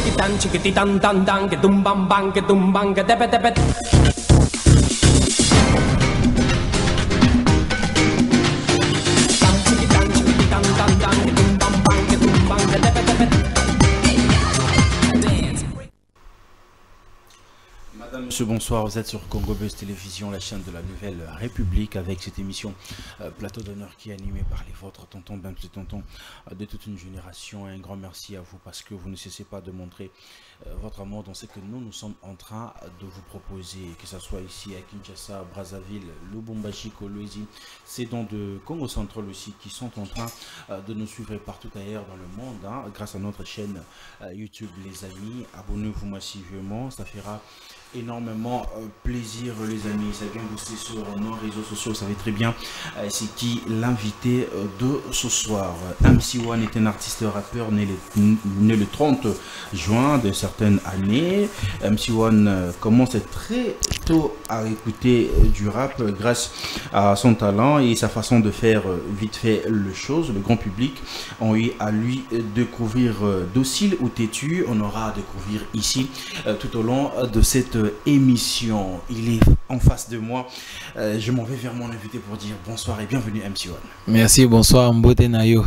chiquitan chiquititan tan tan que tumban que tepe tepe. Madame, monsieur, bonsoir. Vous êtes sur Congo Buzz Télévision, la chaîne de la Nouvelle République, avec cette émission Plateau d'honneur qui est animée par les vôtres, tonton, ben les tontons de toute une génération. Un grand merci à vous parce que vous ne cessez pas de montrer votre amour dans ce que nous sommes en train de vous proposer, que ce soit ici à Kinshasa, Brazzaville, Lubumbashi, Kolwezi, c'est dans de Congo Central aussi qui sont en train de nous suivre partout ailleurs dans le monde, hein, grâce à notre chaîne YouTube, les amis. Abonnez-vous massivement, ça fera énormément plaisir, les amis. Ça vient booster sur nos réseaux sociaux. Vous savez très bien c'est qui l'invité de ce soir. MC1 est un artiste rappeur né le 30 juin de certaines années. MC1 commence très tôt à écouter du rap grâce à son talent et sa façon de faire vite fait les choses. Le grand public ont eu à lui découvrir docile ou têtu. On aura à découvrir ici tout au long de cette émission. Il est en face de moi. Je m'en vais vers mon invité pour dire bonsoir et bienvenue MC1. Merci, bonsoir Mbote Nayo.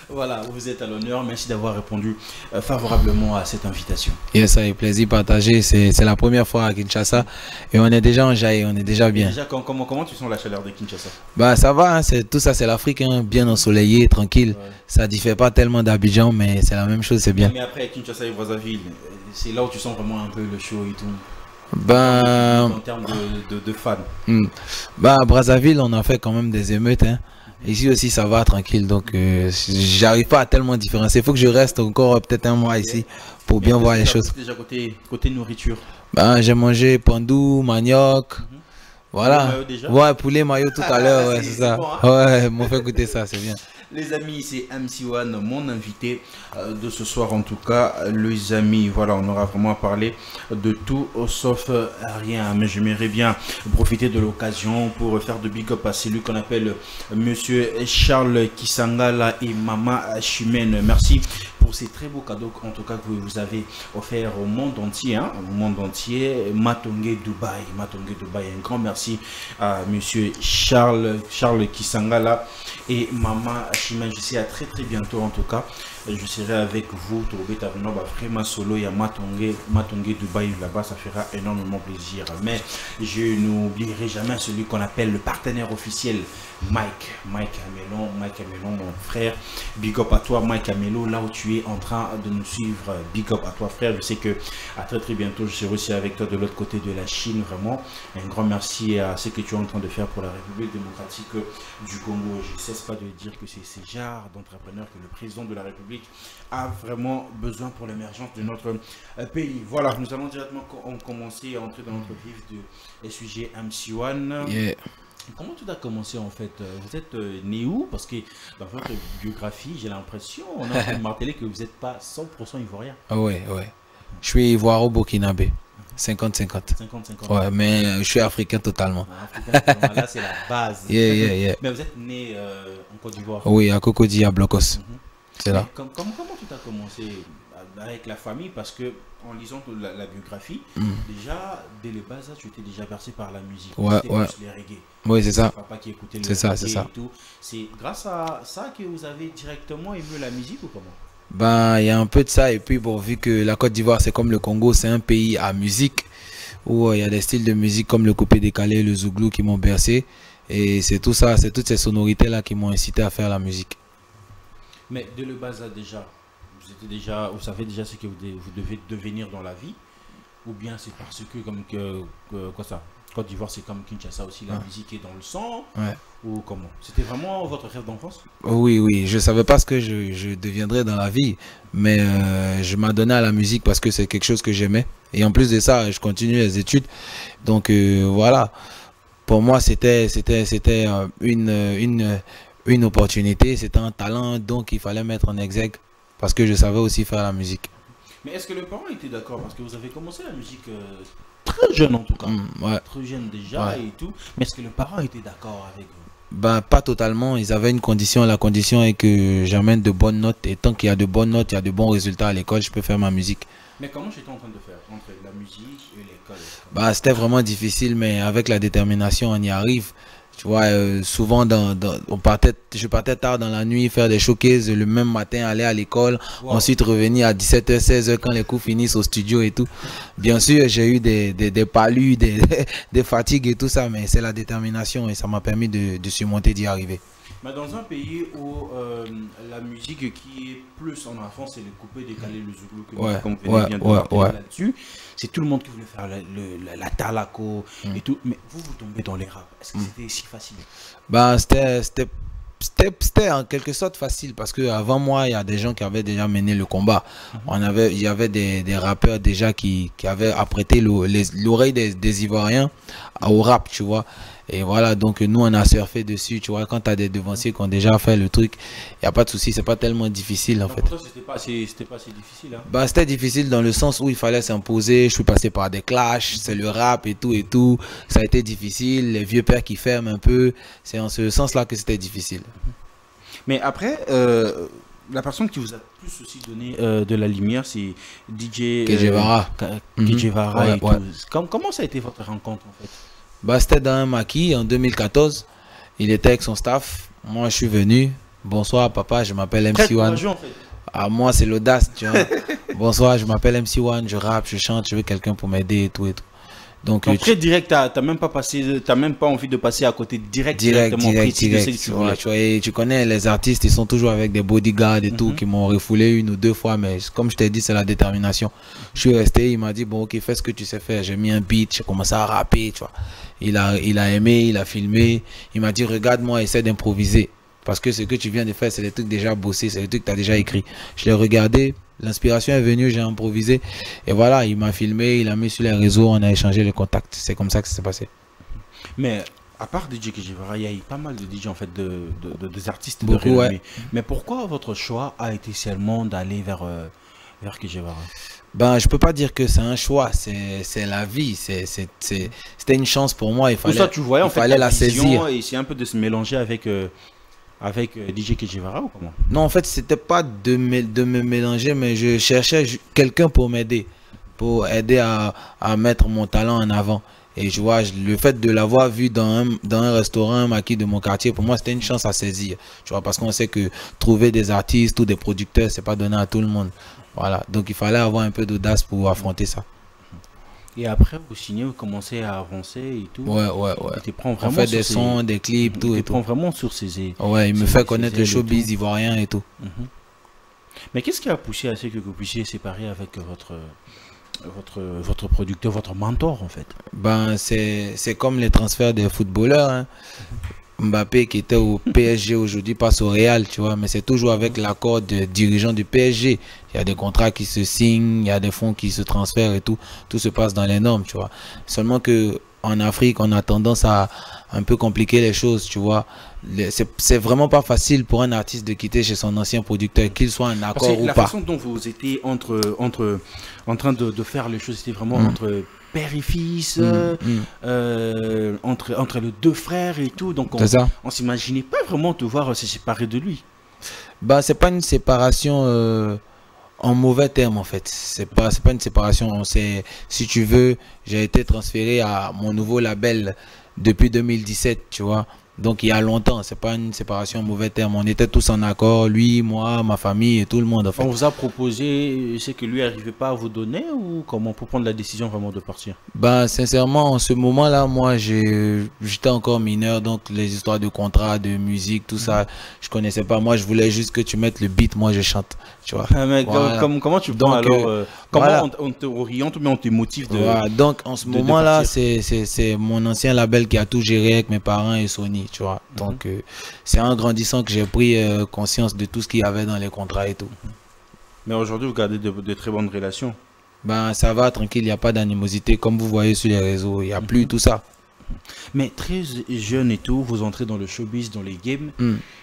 Voilà, vous êtes à l'honneur. Merci d'avoir répondu favorablement à cette invitation. Yes, ça est plaisir partagé. C'est la première fois à Kinshasa et on est déjà en jaillet, on est déjà bien. Déjà, comment tu sens la chaleur de Kinshasa? Bah ça va, hein, tout ça c'est l'Afrique, hein, bien ensoleillé, tranquille. Ouais. Ça diffère pas tellement d'Abidjan, mais c'est la même chose, c'est bien. Mais après Kinshasa et Brazzaville, c'est là où tu sens vraiment un peu le chaud et tout. Ben, en termes de fans. Bah Brazzaville, on a fait quand même des émeutes, hein. Ici aussi ça va tranquille, donc j'arrive pas à tellement différencier. Il faut que je reste encore peut-être un mois ici pour bien voir les choses. Déjà côté nourriture. Ben, j'ai mangé pandou, manioc, voilà. Ouais, poulet mayo tout à l'heure, ouais, c'est ça. Bon, hein. Ouais, m'ont fait goûter ça, c'est bien. Les amis, c'est MC1, mon invité de ce soir en tout cas. Les amis, voilà, on aura vraiment parlé de tout sauf rien. Mais j'aimerais bien profiter de l'occasion pour faire de big up à celui qu'on appelle Monsieur Charles Kisangala et Mama Chimène. Merci pour ces très beaux cadeaux en tout cas que vous avez offert au monde entier, hein, au monde entier. Matongé Dubaï, un grand merci à Monsieur Charles Kisangala et Mama Chimène. Je sais à très bientôt en tout cas. Je serai avec vous, vraiment solo, il y a Matongé Dubaï là-bas, ça fera énormément plaisir. Mais je n'oublierai jamais celui qu'on appelle le partenaire officiel, Mike Amelo, mon frère. Big up à toi, Mike Amelo, là où tu es en train de nous suivre. Big up à toi, frère. Je sais que à très bientôt, je serai aussi avec toi de l'autre côté de la Chine. Vraiment, un grand merci à ce que tu es en train de faire pour la République démocratique du Congo. Je ne cesse pas de dire que c'est ce genre d'entrepreneur que le président de la République a vraiment besoin pour l'émergence de notre pays. Voilà, nous allons directement commencer à entrer dans notre vif de sujet MC1. Yeah. Comment tout a commencé en fait? Vous êtes né où? Parce que dans votre biographie, j'ai l'impression, on a martelé que vous n'êtes pas 100% ivoirien. Ouais. Je suis ivoiro-burkinabé. 50-50. Ouais, mais je suis africain totalement. Là, c'est la base. Yeah. Mais vous êtes né en Côte d'Ivoire? Oui, à Cocody, à Blocos. C'est là. Comment tout a commencé avec la famille? Parce que en lisant la biographie, déjà, dès le bas âge, tu étais déjà bercé par la musique. Ouais. Les reggae. Oui, c'est ça. Papa qui écoutait c'est ça. C'est grâce à ça que vous avez directement aimé la musique ou comment? Ben, il y a un peu de ça. Et puis, bon, vu que la Côte d'Ivoire, c'est comme le Congo, c'est un pays à musique, où il y a des styles de musique comme le coupé décalé, le zouglou qui m'ont bercé. Et c'est tout ça, c'est toutes ces sonorités-là qui m'ont incité à faire la musique. Mais dès le bas âge déjà, vous savez déjà ce que vous devez devenir dans la vie? Ou bien c'est parce que, quoi ça? Côte d'Ivoire, c'est comme Kinshasa aussi, la musique est dans le sang? Ou comment? C'était vraiment votre rêve d'enfance? Oui, je savais pas ce que je deviendrais dans la vie, mais je m'adonnais à la musique parce que c'est quelque chose que j'aimais. Et en plus de ça, je continue les études. Donc voilà, pour moi, c'était une opportunité, c'était un talent, donc il fallait mettre en exergue parce que je savais aussi faire la musique. Mais est-ce que les parents étaient d'accord? Parce que vous avez commencé la musique très jeune en tout cas, très jeune déjà et tout. Mais est-ce que les parents étaient d'accord avec vous? Ben, pas totalement. Ils avaient une condition. La condition est que j'amène de bonnes notes. Et tant qu'il y a de bonnes notes, il y a de bons résultats à l'école, je peux faire ma musique. Mais comment j'étais en train de faire entre la musique et l'école? Bah, c'était vraiment difficile, mais avec la détermination, on y arrive. Tu vois, souvent, je partais tard dans la nuit, faire des showcases, le même matin, aller à l'école, ensuite revenir à 17h, 16h quand les cours finissent au studio et tout. Bien sûr, j'ai eu des palus, des fatigues et tout ça, mais c'est la détermination et ça m'a permis de surmonter, d'y arriver. Mais dans un pays où la musique qui est plus en avant, c'est le coupé décalé, le zouglou, comme vous venez bien de parler là-dessus. C'est tout le monde qui voulait faire la talako et tout. Mais vous tombez dans les rap. Est-ce que c'était si facile? Bah, c'était en quelque sorte facile parce que avant moi, il y a des gens qui avaient déjà mené le combat. Il y avait des rappeurs déjà qui avaient apprêté l'oreille des Ivoiriens au rap, tu vois. Et voilà, donc nous on a surfé dessus, tu vois, quand tu as des devanciers qui ont déjà fait le truc, il n'y a pas de souci, c'est pas tellement difficile en fait. Pour toi, c'était pas assez difficile, hein? Bah, c'était difficile dans le sens où il fallait s'imposer, je suis passé par des clashs, c'est le rap et tout, ça a été difficile, les vieux pères qui ferment un peu, c'est en ce sens-là que c'était difficile. Mais après, la personne qui vous a plus aussi donné de la lumière, c'est DJ Kejevara. Kejevara et tout. Comment ça a été votre rencontre en fait? Bah, c'était dans un maquis en 2014. Il était avec son staff. Moi, je suis venu. Bonsoir, papa, je m'appelle MC One. En fait. Ah, moi, c'est l'audace, tu vois. Bonsoir, je m'appelle MC One, je rappe, je chante, je veux quelqu'un pour m'aider et tout et tout. Donc très direct, t'as même pas envie de passer à côté directement. Direct. Tu vois, et tu connais les artistes, ils sont toujours avec des bodyguards et tout qui m'ont refoulé 1 ou 2 fois, mais comme je t'ai dit, c'est la détermination. Je suis resté, il m'a dit bon ok, fais ce que tu sais faire. J'ai mis un beat, j'ai commencé à rapper, tu vois. Il a aimé, il a filmé, il m'a dit regarde-moi, essaie d'improviser parce que ce que tu viens de faire, c'est des trucs déjà bossés, c'est des trucs que tu as déjà écrit. Je l'ai regardé. L'inspiration est venue, j'ai improvisé et voilà, il m'a filmé, il a mis sur les réseaux, on a échangé les contacts. C'est comme ça que ça s'est passé. Mais à part DJ Kejevara, il y a eu pas mal de DJ en fait, des artistes beaucoup, de renommée. ouais. Mais pourquoi votre choix a été seulement d'aller vers Kejevara? Ben, je peux pas dire que c'est un choix, c'est la vie, c'était une chance pour moi, il fallait, ça, tu voyais, en fait, fallait la saisir. Et c'est un peu de se mélanger avec DJ Kejevara ou comment? Non, en fait, c'était pas de me mélanger, mais je cherchais quelqu'un pour m'aider, pour aider à mettre mon talent en avant. Et je vois, le fait de l'avoir vu dans un restaurant, un maquis de mon quartier, pour moi, c'était une chance à saisir. Tu vois, parce qu'on sait que trouver des artistes ou des producteurs, c'est pas donné à tout le monde. Voilà, donc il fallait avoir un peu d'audace pour affronter ça. Et après, vous signez, vous commencez à avancer et tout. Ouais. On fait des sons, des clips, tout et tout. Prend vraiment sur ses... Ouais, il me fait connaître le showbiz ivoirien et tout. Mais qu'est-ce qui a poussé à ce que vous puissiez séparer avec votre producteur, votre mentor en fait? Ben, c'est comme les transferts des footballeurs, hein. Mbappé qui était au PSG aujourd'hui passe au Real, tu vois, mais c'est toujours avec l'accord des dirigeants du PSG. Il y a des contrats qui se signent, il y a des fonds qui se transfèrent et tout se passe dans les normes, tu vois. Seulement que en Afrique, on a tendance à un peu compliquer les choses, tu vois. C'est vraiment pas facile pour un artiste de quitter chez son ancien producteur, qu'il soit en accord ou pas. La façon dont vous étiez en train de faire les choses, c'était vraiment entre père et fils, entre les 2 frères et tout. Donc on s'imaginait pas vraiment te voir se séparer de lui. Bah, c'est pas une séparation en mauvais termes en fait. C'est pas une séparation. Si tu veux, j'ai été transféré à mon nouveau label depuis 2017, tu vois. Donc il y a longtemps, c'est pas une séparation en mauvais termes. On était tous en accord, lui, moi, ma famille et tout le monde en fait. On vous a proposé ce que lui n'arrivait pas à vous donner ou comment pour prendre la décision vraiment de partir? Ben sincèrement, en ce moment-là, moi j'étais encore mineur, donc les histoires de contrat, de musique, tout ça, je connaissais pas. Moi je voulais juste que tu mettes le beat, moi je chante, tu vois. Mais voilà. Comment tu prends alors comment voilà. on t'oriente mais on te motive de... Voilà. Donc en ce moment-là, c'est mon ancien label qui a tout géré avec mes parents et Sony. Tu vois, donc c'est en grandissant que j'ai pris conscience de tout ce qu'il y avait dans les contrats et tout. Mais aujourd'hui, vous gardez de très bonnes relations? Ben ça va, tranquille, il n'y a pas d'animosité. Comme vous voyez sur les réseaux, il n'y a plus tout ça. Mais très jeune et tout, vous entrez dans le showbiz, dans les games.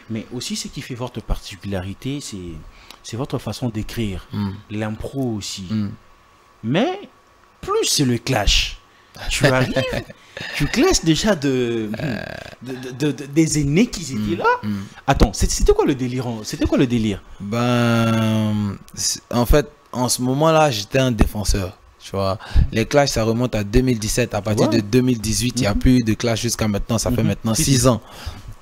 Mais aussi, ce qui fait votre particularité, c'est votre façon d'écrire. L'impro aussi. Mais plus c'est le clash. Tu arrives, tu clashes déjà des aînés qui étaient là. Attends, c'était quoi le délire? C'était quoi le délire? Ben, en fait, en ce moment-là, j'étais un défenseur. Tu vois, les clashs, ça remonte à 2017. À partir de 2018, il n'y a plus de clash jusqu'à maintenant. Ça fait maintenant 6 ans.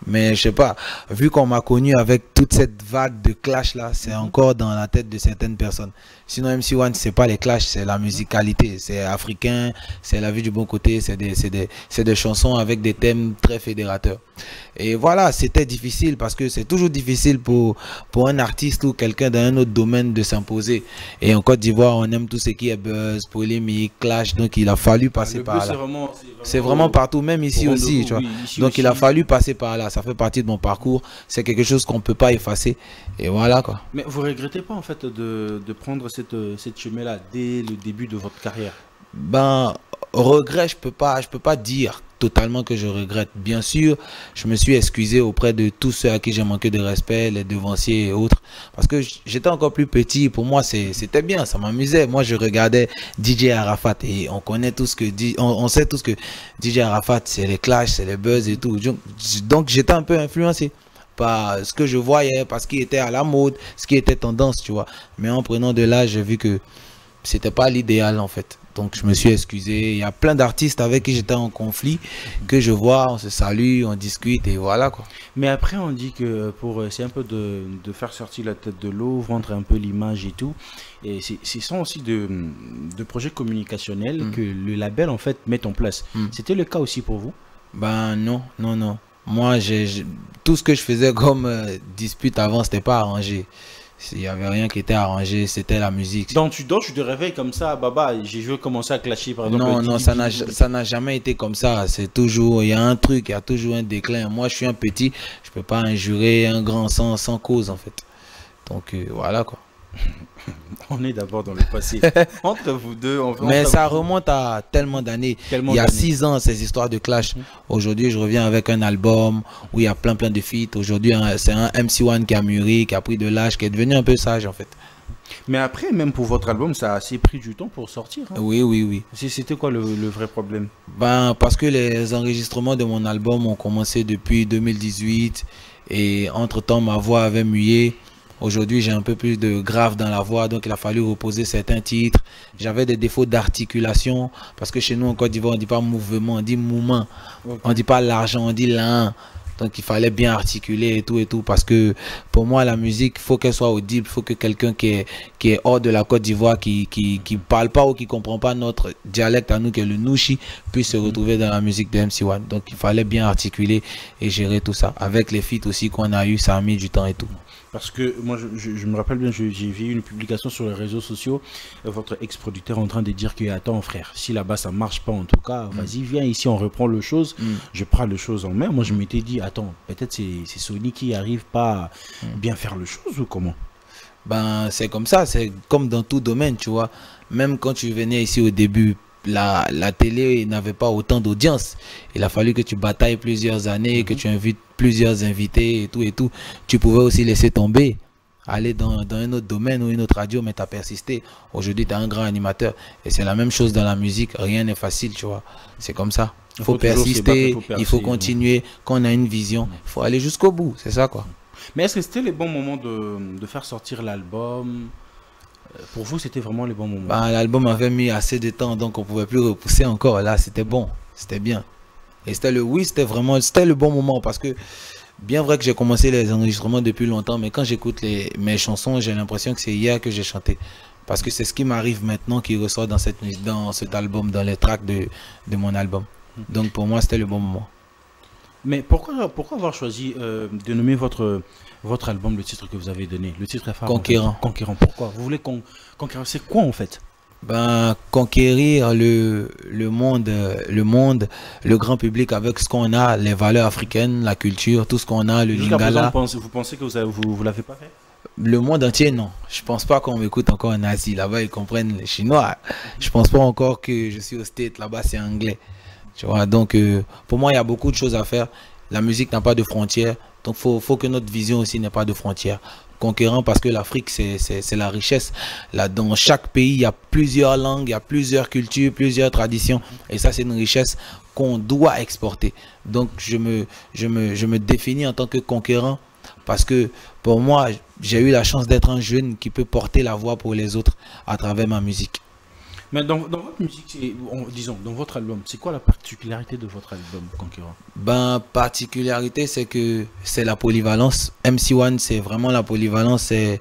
Mais je sais pas, vu qu'on m'a connu avec toute cette vague de clash là, c'est encore dans la tête de certaines personnes. Sinon, MC1, c'est pas les clashs, c'est la musicalité. C'est africain, c'est la vie du bon côté, c'est des chansons avec des thèmes très fédérateurs. Et voilà, c'était difficile parce que c'est toujours difficile pour un artiste ou quelqu'un dans un autre domaine de s'imposer. Et en Côte d'Ivoire, on aime tout ce qui est buzz, polémique, clash. Donc, il a fallu passer par là. C'est vraiment partout, même ici aussi. Tu vois. Donc, il a fallu passer par là. Ça fait partie de mon parcours. C'est quelque chose qu'on ne peut pas effacer. Et voilà quoi. Mais vous regrettez pas en fait de prendre cette chemin-là dès le début de votre carrière? Ben, regret, je peux pas dire totalement que je regrette. Bien sûr, je me suis excusé auprès de tous ceux à qui j'ai manqué de respect, les devanciers et autres, parce que j'étais encore plus petit. Pour moi, c'était bien, ça m'amusait. Moi, je regardais DJ Arafat et on connaît tout ce que on sait tout ce que DJ Arafat, c'est les clashs, c'est les buzz et tout. Donc, j'étais un peu influencé par ce que je voyais, parce qu'il était à la mode, ce qui était tendance, tu vois. Mais en prenant de l'âge, j'ai vu que c'était pas l'idéal en fait. Donc je me suis excusé. Il y a plein d'artistes avec qui j'étais en conflit que je vois, on se salue, on discute et voilà quoi. Mais après on dit que pour c'est un peu de faire sortir la tête de l'eau, vendre un peu l'image et tout. Et ce sont aussi de projets communicationnels que le label en fait met en place. C'était le cas aussi pour vous? Ben non. Moi tout ce que je faisais comme dispute avant, c'était pas arrangé. Il n'y avait rien qui était arrangé, c'était la musique. Donc tu te réveilles comme ça, Baba, je veux commencer à clasher par exemple? Non, ça n'a jamais été comme ça. C'est toujours, il y a un truc, il y a toujours un déclin. Moi, je suis un petit, je peux pas injurer un grand sans cause en fait. Donc voilà quoi. On est d'abord dans le passé. Entre vous deux, mais ça remonte à tellement d'années. Il y a 6 ans, ces histoires de clash. Aujourd'hui, je reviens avec un album où il y a plein de feats. Aujourd'hui, c'est un MC1 qui a mûri, qui a pris de l'âge, qui est devenu un peu sage en fait. Mais après, même pour votre album, ça a assez pris du temps pour sortir. Hein? Oui. C'était quoi le vrai problème? Ben, parce que les enregistrements de mon album ont commencé depuis 2018 et entre-temps, ma voix avait mué. Aujourd'hui, j'ai un peu plus de grave dans la voix, donc il a fallu reposer certains titres. J'avais des défauts d'articulation, parce que chez nous en Côte d'Ivoire, on ne dit pas mouvement, on dit mouvement. Okay. On ne dit pas l'argent, on dit l'un. Donc il fallait bien articuler et tout, parce que pour moi, la musique, il faut qu'elle soit audible. Il faut que quelqu'un qui est hors de la Côte d'Ivoire, qui parle pas ou qui comprend pas notre dialecte à nous, qui est le Nouchi, puisse se retrouver dans la musique de MC1. Donc il fallait bien articuler et gérer tout ça. Avec les feats aussi qu'on a eu, ça a mis du temps et tout. Parce que moi, je me rappelle bien, j'ai vu une publication sur les réseaux sociaux, votre ex-producteur en train de dire que, attends frère, si là-bas ça marche pas en tout cas, vas-y, viens ici, on reprend le chose, je prends le chose en main. Moi, je m'étais dit, attends, peut-être c'est Sony qui arrive pas à bien faire le chose ou comment? Ben, c'est comme ça, c'est comme dans tout domaine, tu vois. Même quand tu venais ici au début, la télé n'avait pas autant d'audience. Il a fallu que tu batailles plusieurs années, que tu invites plusieurs invités et tout. Tu pouvais aussi laisser tomber, aller dans un autre domaine ou une autre radio, mais tu as persisté. Aujourd'hui, tu es un grand animateur. Et c'est la même chose dans la musique. Rien n'est facile, tu vois. C'est comme ça. Il faut persister, il faut continuer. Quand on a une vision, il faut aller jusqu'au bout. C'est ça, quoi. Mais est-ce que c'était le bon moment de faire sortir l'album? Pour vous, c'était vraiment le bon moment? Ben, l'album avait mis assez de temps, donc on ne pouvait plus repousser encore. Là, c'était bon, c'était bien. Et c'était le bon moment, parce que bien vrai que j'ai commencé les enregistrements depuis longtemps, mais quand j'écoute mes chansons, j'ai l'impression que c'est hier que j'ai chanté. Parce que c'est ce qui m'arrive maintenant qui ressort dans cet album, dans les tracks de mon album. Donc pour moi, c'était le bon moment. Mais pourquoi avoir choisi de nommer votre album, le titre que vous avez donné, le titre est phare? Conquérant. En fait. Conquérant, pourquoi? Vous voulez conquérir, c'est quoi en fait? Ben, conquérir le monde, le grand public avec ce qu'on a, les valeurs africaines, la culture, tout ce qu'on a, le lingala. Vous pensez que vous l'avez pas fait? Le monde entier, non. Je pense pas qu'on m'écoute encore en Asie. Là-bas, ils comprennent les Chinois. Je pense pas encore que je suis au States. Là-bas, c'est anglais. Tu vois, donc pour moi, il y a beaucoup de choses à faire. La musique n'a pas de frontières. Donc, faut que notre vision aussi n'ait pas de frontières. conquérant parce que l'Afrique, c'est la richesse. Là, dans chaque pays, il y a plusieurs langues, il y a plusieurs cultures, plusieurs traditions. Et ça, c'est une richesse qu'on doit exporter. Donc, je me définis en tant que conquérant parce que pour moi, j'ai eu la chance d'être un jeune qui peut porter la voix pour les autres à travers ma musique. Mais dans votre musique, disons, dans votre album, c'est quoi la particularité de votre album, Conquérant? Ben, particularité, c'est que c'est la polyvalence. MC1, c'est vraiment la polyvalence. C'est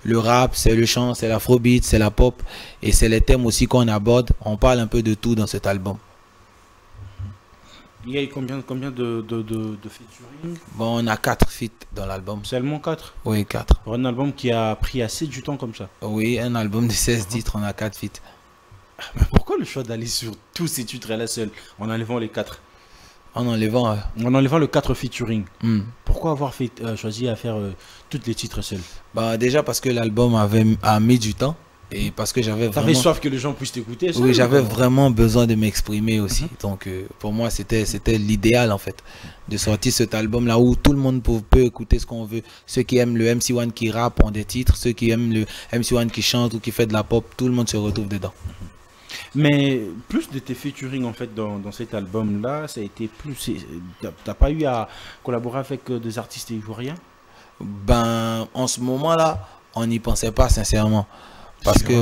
le rap, c'est le chant, c'est l'afrobeat, c'est la pop. Et c'est les thèmes aussi qu'on aborde. On parle un peu de tout dans cet album. Il y a eu combien de featuring? Bon, on a 4 feats dans l'album. Seulement 4? Oui, 4. Pour un album qui a pris assez du temps comme ça? Oui, un album de 16 titres, on a 4 feats. Mais pourquoi le choix d'aller sur tous ces titres-là seul, en enlevant les 4? En enlevant... En enlevant le 4 featuring. Pourquoi avoir choisi à faire tous les titres seuls? Bah, déjà parce que l'album a mis du temps. Et parce que j'avais vraiment... T'avais soif que les gens puissent t'écouter? Oui, j'avais vraiment besoin de m'exprimer aussi. Donc, pour moi, c'était l'idéal, en fait, de sortir cet album-là où tout le monde peut écouter ce qu'on veut. Ceux qui aiment le MC1 qui rappe ont des titres. Ceux qui aiment le MC1 qui chante ou qui fait de la pop, tout le monde se retrouve dedans. Mais plus de tes featuring, en fait, dans cet album-là, ça a été plus... T'as pas eu à collaborer avec des artistes ivoiriens? Ben, en ce moment-là, on n'y pensait pas, sincèrement. Parce que,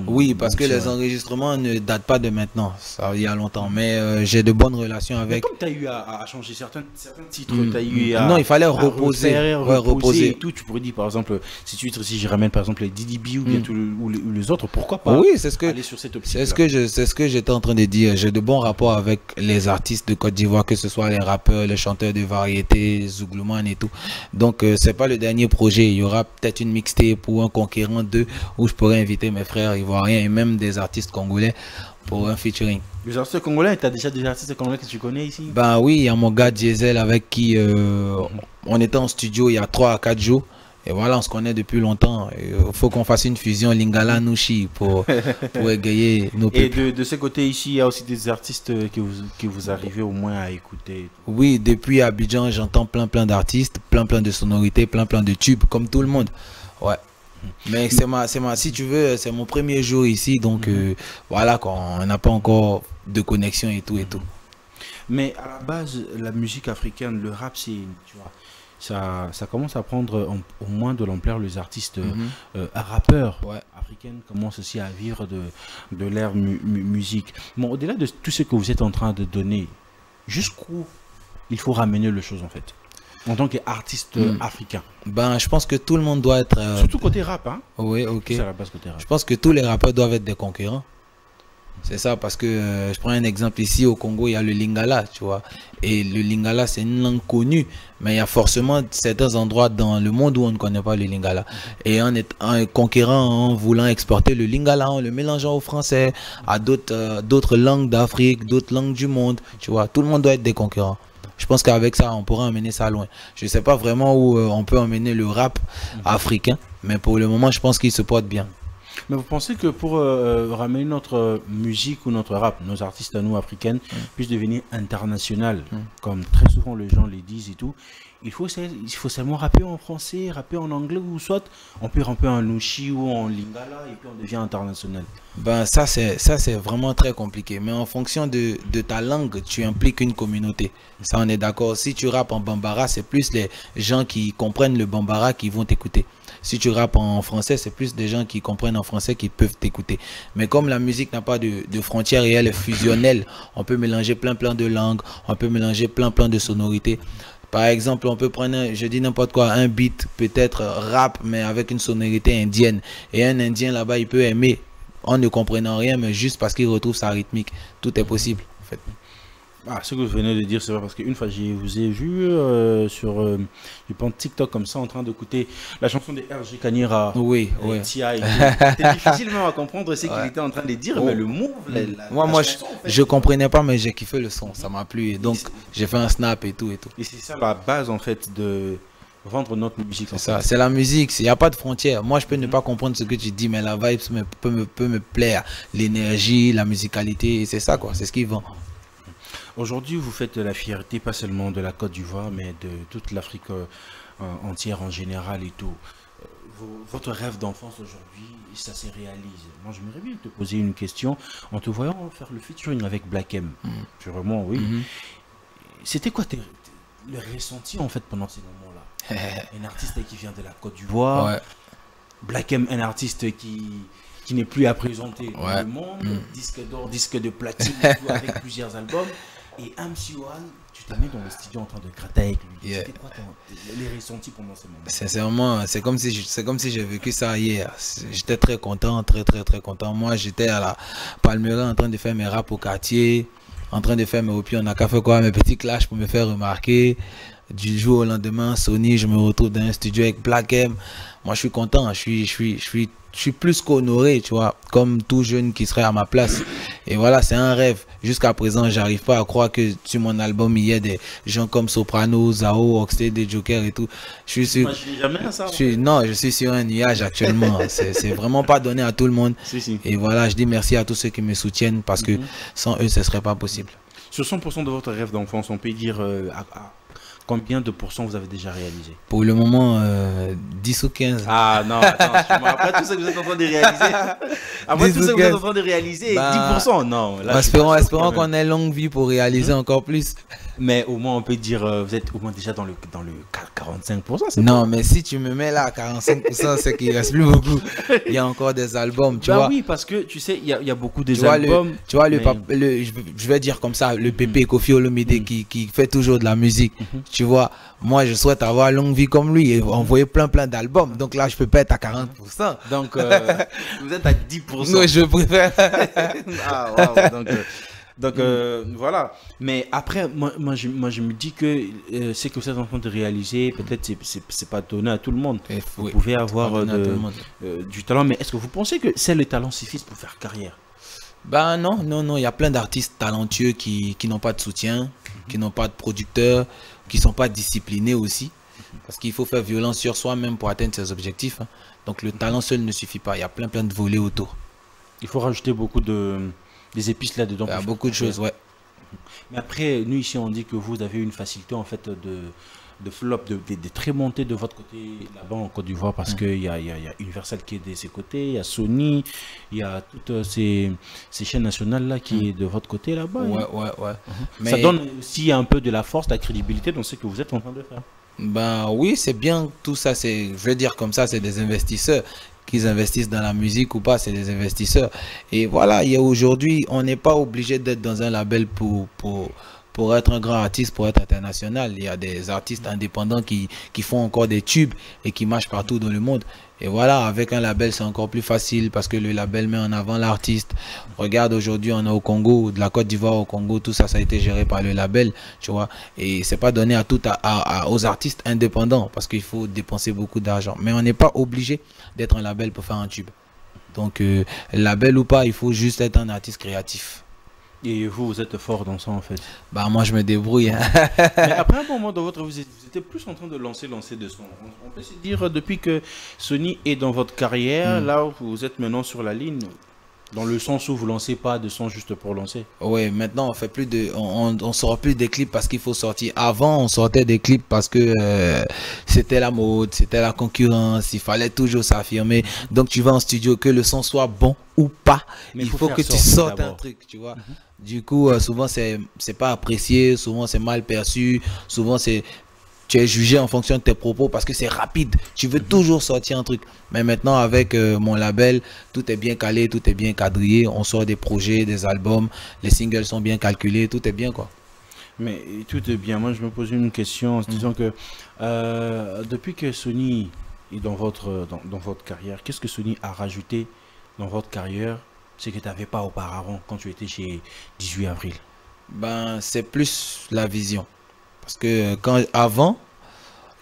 oui, parce que les enregistrements ne datent pas de maintenant, ça il y a longtemps, mais j'ai de bonnes relations avec. Mais comme tu as eu à changer certains titres, tu as eu à... Non, il fallait reposer, reposer. Et tout, tu pourrais dire par exemple, si je ramène par exemple les DDB ou bien ou les autres, pourquoi pas oui, c'est ce que, aller sur cette optique? C'est ce que j'étais en train de dire. J'ai de bons rapports avec les artistes de Côte d'Ivoire, que ce soit les rappeurs, les chanteurs de variété, Zouglouman et tout. Donc c'est pas le dernier projet. Il y aura peut-être une mixtape ou un Conquérant 2 où je pourrais inviter mes frères ivoiriens et même des artistes congolais pour un featuring. Les artistes congolais, tu as déjà des artistes congolais que tu connais ici? Ben oui, il y a mon gars Diesel avec qui on était en studio il y a 3 à 4 jours. Et voilà, on se connaît depuis longtemps. Il faut qu'on fasse une fusion Lingala-Nushi pour égayer nos peuples. Et de ce côté ici, il y a aussi des artistes que vous arrivez au moins à écouter? Oui, depuis Abidjan, j'entends plein d'artistes, plein de sonorités, plein de tubes, comme tout le monde. Ouais. Mais si tu veux, c'est mon premier jour ici, donc voilà, on n'a pas encore de connexion et tout. Mais à la base, la musique africaine, le rap, c'est, tu vois, ça commence à prendre au moins de l'ampleur. Les artistes rappeurs africains commencent aussi à vivre de leur musique. Bon, au-delà de tout ce que vous êtes en train de donner, jusqu'où il faut ramener les choses en fait, en tant qu'artiste africain? Ben, je pense que tout le monde doit être... Surtout côté rap, hein? Oui, ok. C'est la base côté rap. Je pense que tous les rappeurs doivent être des concurrents. C'est ça, parce que je prends un exemple ici au Congo, il y a le Lingala, tu vois. Et le Lingala, c'est une langue connue, mais il y a forcément certains endroits dans le monde où on ne connaît pas le Lingala. Et en conquérant, en voulant exporter le Lingala, en le mélangeant au français, à d'autres langues d'Afrique, d'autres langues du monde, tu vois. Tout le monde doit être des concurrents. Je pense qu'avec ça, on pourra emmener ça loin. Je ne sais pas vraiment où on peut emmener le rap africain, mais pour le moment, je pense qu'il se porte bien. Mais vous pensez que pour ramener notre musique ou notre rap, nos artistes à nous africaines, puissent devenir internationales, comme très souvent les gens les disent et tout, il faut seulement rapper en français, rapper en anglais, ou soit on peut rapper en Nushi ou en Lingala et puis on devient international? Ben ça c'est vraiment très compliqué, mais en fonction de ta langue, tu impliques une communauté. Ça, on est d'accord. Si tu rappes en Bambara, c'est plus les gens qui comprennent le Bambara qui vont t'écouter. Si tu rappes en français, c'est plus des gens qui comprennent en français qui peuvent t'écouter. Mais comme la musique n'a pas de frontières et elle est fusionnelle, on peut mélanger plein de langues, on peut mélanger plein de sonorités. Par exemple, on peut prendre, je dis n'importe quoi, un beat peut-être rap, mais avec une sonorité indienne. Et un Indien là-bas, il peut aimer en ne comprenant rien, mais juste parce qu'il retrouve sa rythmique. Tout est possible, en fait. Ah, ce que vous venez de dire, c'est vrai, parce qu'une fois, je vous ai vu sur je pense TikTok comme ça, en train d'écouter la chanson de RG Kanira. Oui. C'était difficile même à comprendre ce qu'il était en train de dire, mais le move, moi, je comprenais pas, mais j'ai kiffé le son, ça m'a plu. Et donc, j'ai fait un snap et tout. Et c'est ça la base, en fait, de vendre notre musique. C'est ça, c'est la musique, il n'y a pas de frontières. Moi, je peux ne pas comprendre ce que tu dis, mais la vibe peut me plaire. L'énergie, la musicalité, c'est ça, quoi. C'est ce qui vend. Aujourd'hui, vous faites la fierté, pas seulement de la Côte d'Ivoire, mais de toute l'Afrique entière en général et tout. votre rêve d'enfance aujourd'hui, ça se réalise. Moi, j'aimerais bien te poser une question en te voyant faire le featuring avec Black M. Vraiment, oui. C'était quoi le ressenti en fait pendant ces moments-là? Un artiste qui vient de la Côte d'Ivoire, Ouais. Black M, un artiste qui n'est plus à présenter dans Ouais. le monde, disque d'or, disque de platine, et tout, avec plusieurs albums. Et MC1, tu t'es mis dans le studio en train de gratter avec lui. Yeah. C'était quoi les ressentis pendant ces moments? Sincèrement, c'est comme si j'ai vécu ça hier. J'étais très content, très content. Moi, j'étais à la Palmeraie en train de faire mes raps au quartier, en train de faire mes opus, on a qu'à faire quoi, mes petits clashs pour me faire remarquer. Du jour au lendemain, Sony, je me retrouve dans un studio avec Black M. Moi, je suis content, je suis plus qu'honoré, tu vois, comme tout jeune qui serait à ma place. Et voilà, c'est un rêve. Jusqu'à présent, j'arrive pas à croire que sur mon album, il y a des gens comme Soprano, Zao, Oxlade, des Jokers et tout. Je suis sur... jamais à ça. Non, je suis sur un nuage actuellement. C'est vraiment pas donné à tout le monde. Si. Et voilà, je dis merci à tous ceux qui me soutiennent parce que sans eux, ce serait pas possible. Sur 100% de votre rêve d'enfance, on peut dire combien de pourcents vous avez déjà réalisé? Pour le moment, 10 ou 15. Ah non, attends, après tout ce que vous êtes en train de réaliser, après tout ce que vous êtes en train de réaliser, 10%, non. Là, espérons qu'on ait longue vie pour réaliser encore plus. Mais au moins, on peut dire, vous êtes au moins déjà dans le 45%. Non, mais si tu me mets là à 45%, c'est qu'il reste plus beaucoup. Il y a encore des albums, tu vois. Oui, parce que tu sais, il y a beaucoup des albums. Tu vois, je vais dire comme ça, le Pépé Kofi Olomide qui fait toujours de la musique. Tu vois, moi, je souhaite avoir longue vie comme lui et envoyer plein d'albums. Donc là, je peux pas être à 40%. Donc, vous êtes à 10%. Non, je préfère. Ah, wow, donc voilà. Mais après, moi, je me dis que ce que vous êtes en train de réaliser, peut-être c'est pas donné à tout le monde. Vous pouvez avoir du talent, mais est-ce que vous pensez que c'est le talent suffit pour faire carrière? Ben non, il y a plein d'artistes talentueux qui n'ont pas de soutien, qui n'ont pas de producteurs, qui sont pas disciplinés aussi. Parce qu'il faut faire violence sur soi-même pour atteindre ses objectifs. Donc le talent seul ne suffit pas, il y a plein de volets autour. Il faut rajouter beaucoup des épices là-dedans. Il y a beaucoup de choses, ouais. Mais après, nous ici, on dit que vous avez une facilité en fait de flop, de très montées de votre côté là-bas en Côte d'Ivoire parce qu'il y a Universal qui est de ses côtés, il y a Sony, il y a toutes ces chaînes nationales là qui est de votre côté là-bas. Ouais. Ça donne aussi un peu de la force, de la crédibilité dans ce que vous êtes en train de faire. Ben oui, c'est bien tout ça, je veux dire comme ça, c'est des investisseurs. Qu'ils investissent dans la musique ou pas, c'est des investisseurs. Et voilà, aujourd'hui, on n'est pas obligé d'être dans un label pour être un grand artiste, pour être international. Il y a des artistes indépendants qui font encore des tubes et qui marchent partout dans le monde. Et voilà, avec un label, c'est encore plus facile parce que le label met en avant l'artiste. Regarde, aujourd'hui, on est au Congo, de la Côte d'Ivoire au Congo, tout ça, ça a été géré par le label, tu vois. Et c'est pas donné aux artistes indépendants parce qu'il faut dépenser beaucoup d'argent. Mais on n'est pas obligé d'être un label pour faire un tube. Donc, label ou pas, il faut juste être un artiste créatif. Et vous êtes fort dans ça en fait. Bah moi je me débrouille. Mais après un moment dans votre vous étiez plus en train de lancer des sons. On peut se dire depuis que Sony est dans votre carrière, là où vous êtes maintenant sur la ligne, dans le sens où vous lancez pas de sons juste pour lancer. Oui, maintenant on fait plus on sort plus des clips parce qu'il faut sortir. Avant on sortait des clips parce que c'était la mode, c'était la concurrence, il fallait toujours s'affirmer. Donc tu vas en studio, que le son soit bon ou pas, mais il faut que tu sortes un truc, tu vois. Du coup, souvent c'est pas apprécié, souvent c'est mal perçu, souvent tu es jugé en fonction de tes propos parce que c'est rapide. Tu veux toujours sortir un truc. Mais maintenant, avec mon label, tout est bien calé, tout est bien quadrillé. On sort des projets, des albums, les singles sont bien calculés, tout est bien, quoi. Mais tout est bien. Moi, je me pose une question en se disant que depuis que Sony est dans votre carrière, qu'est-ce que Sony a rajouté dans votre carrière, ce que tu n'avais pas auparavant quand tu étais chez 18 avril? Ben, c'est plus la vision. Parce que avant,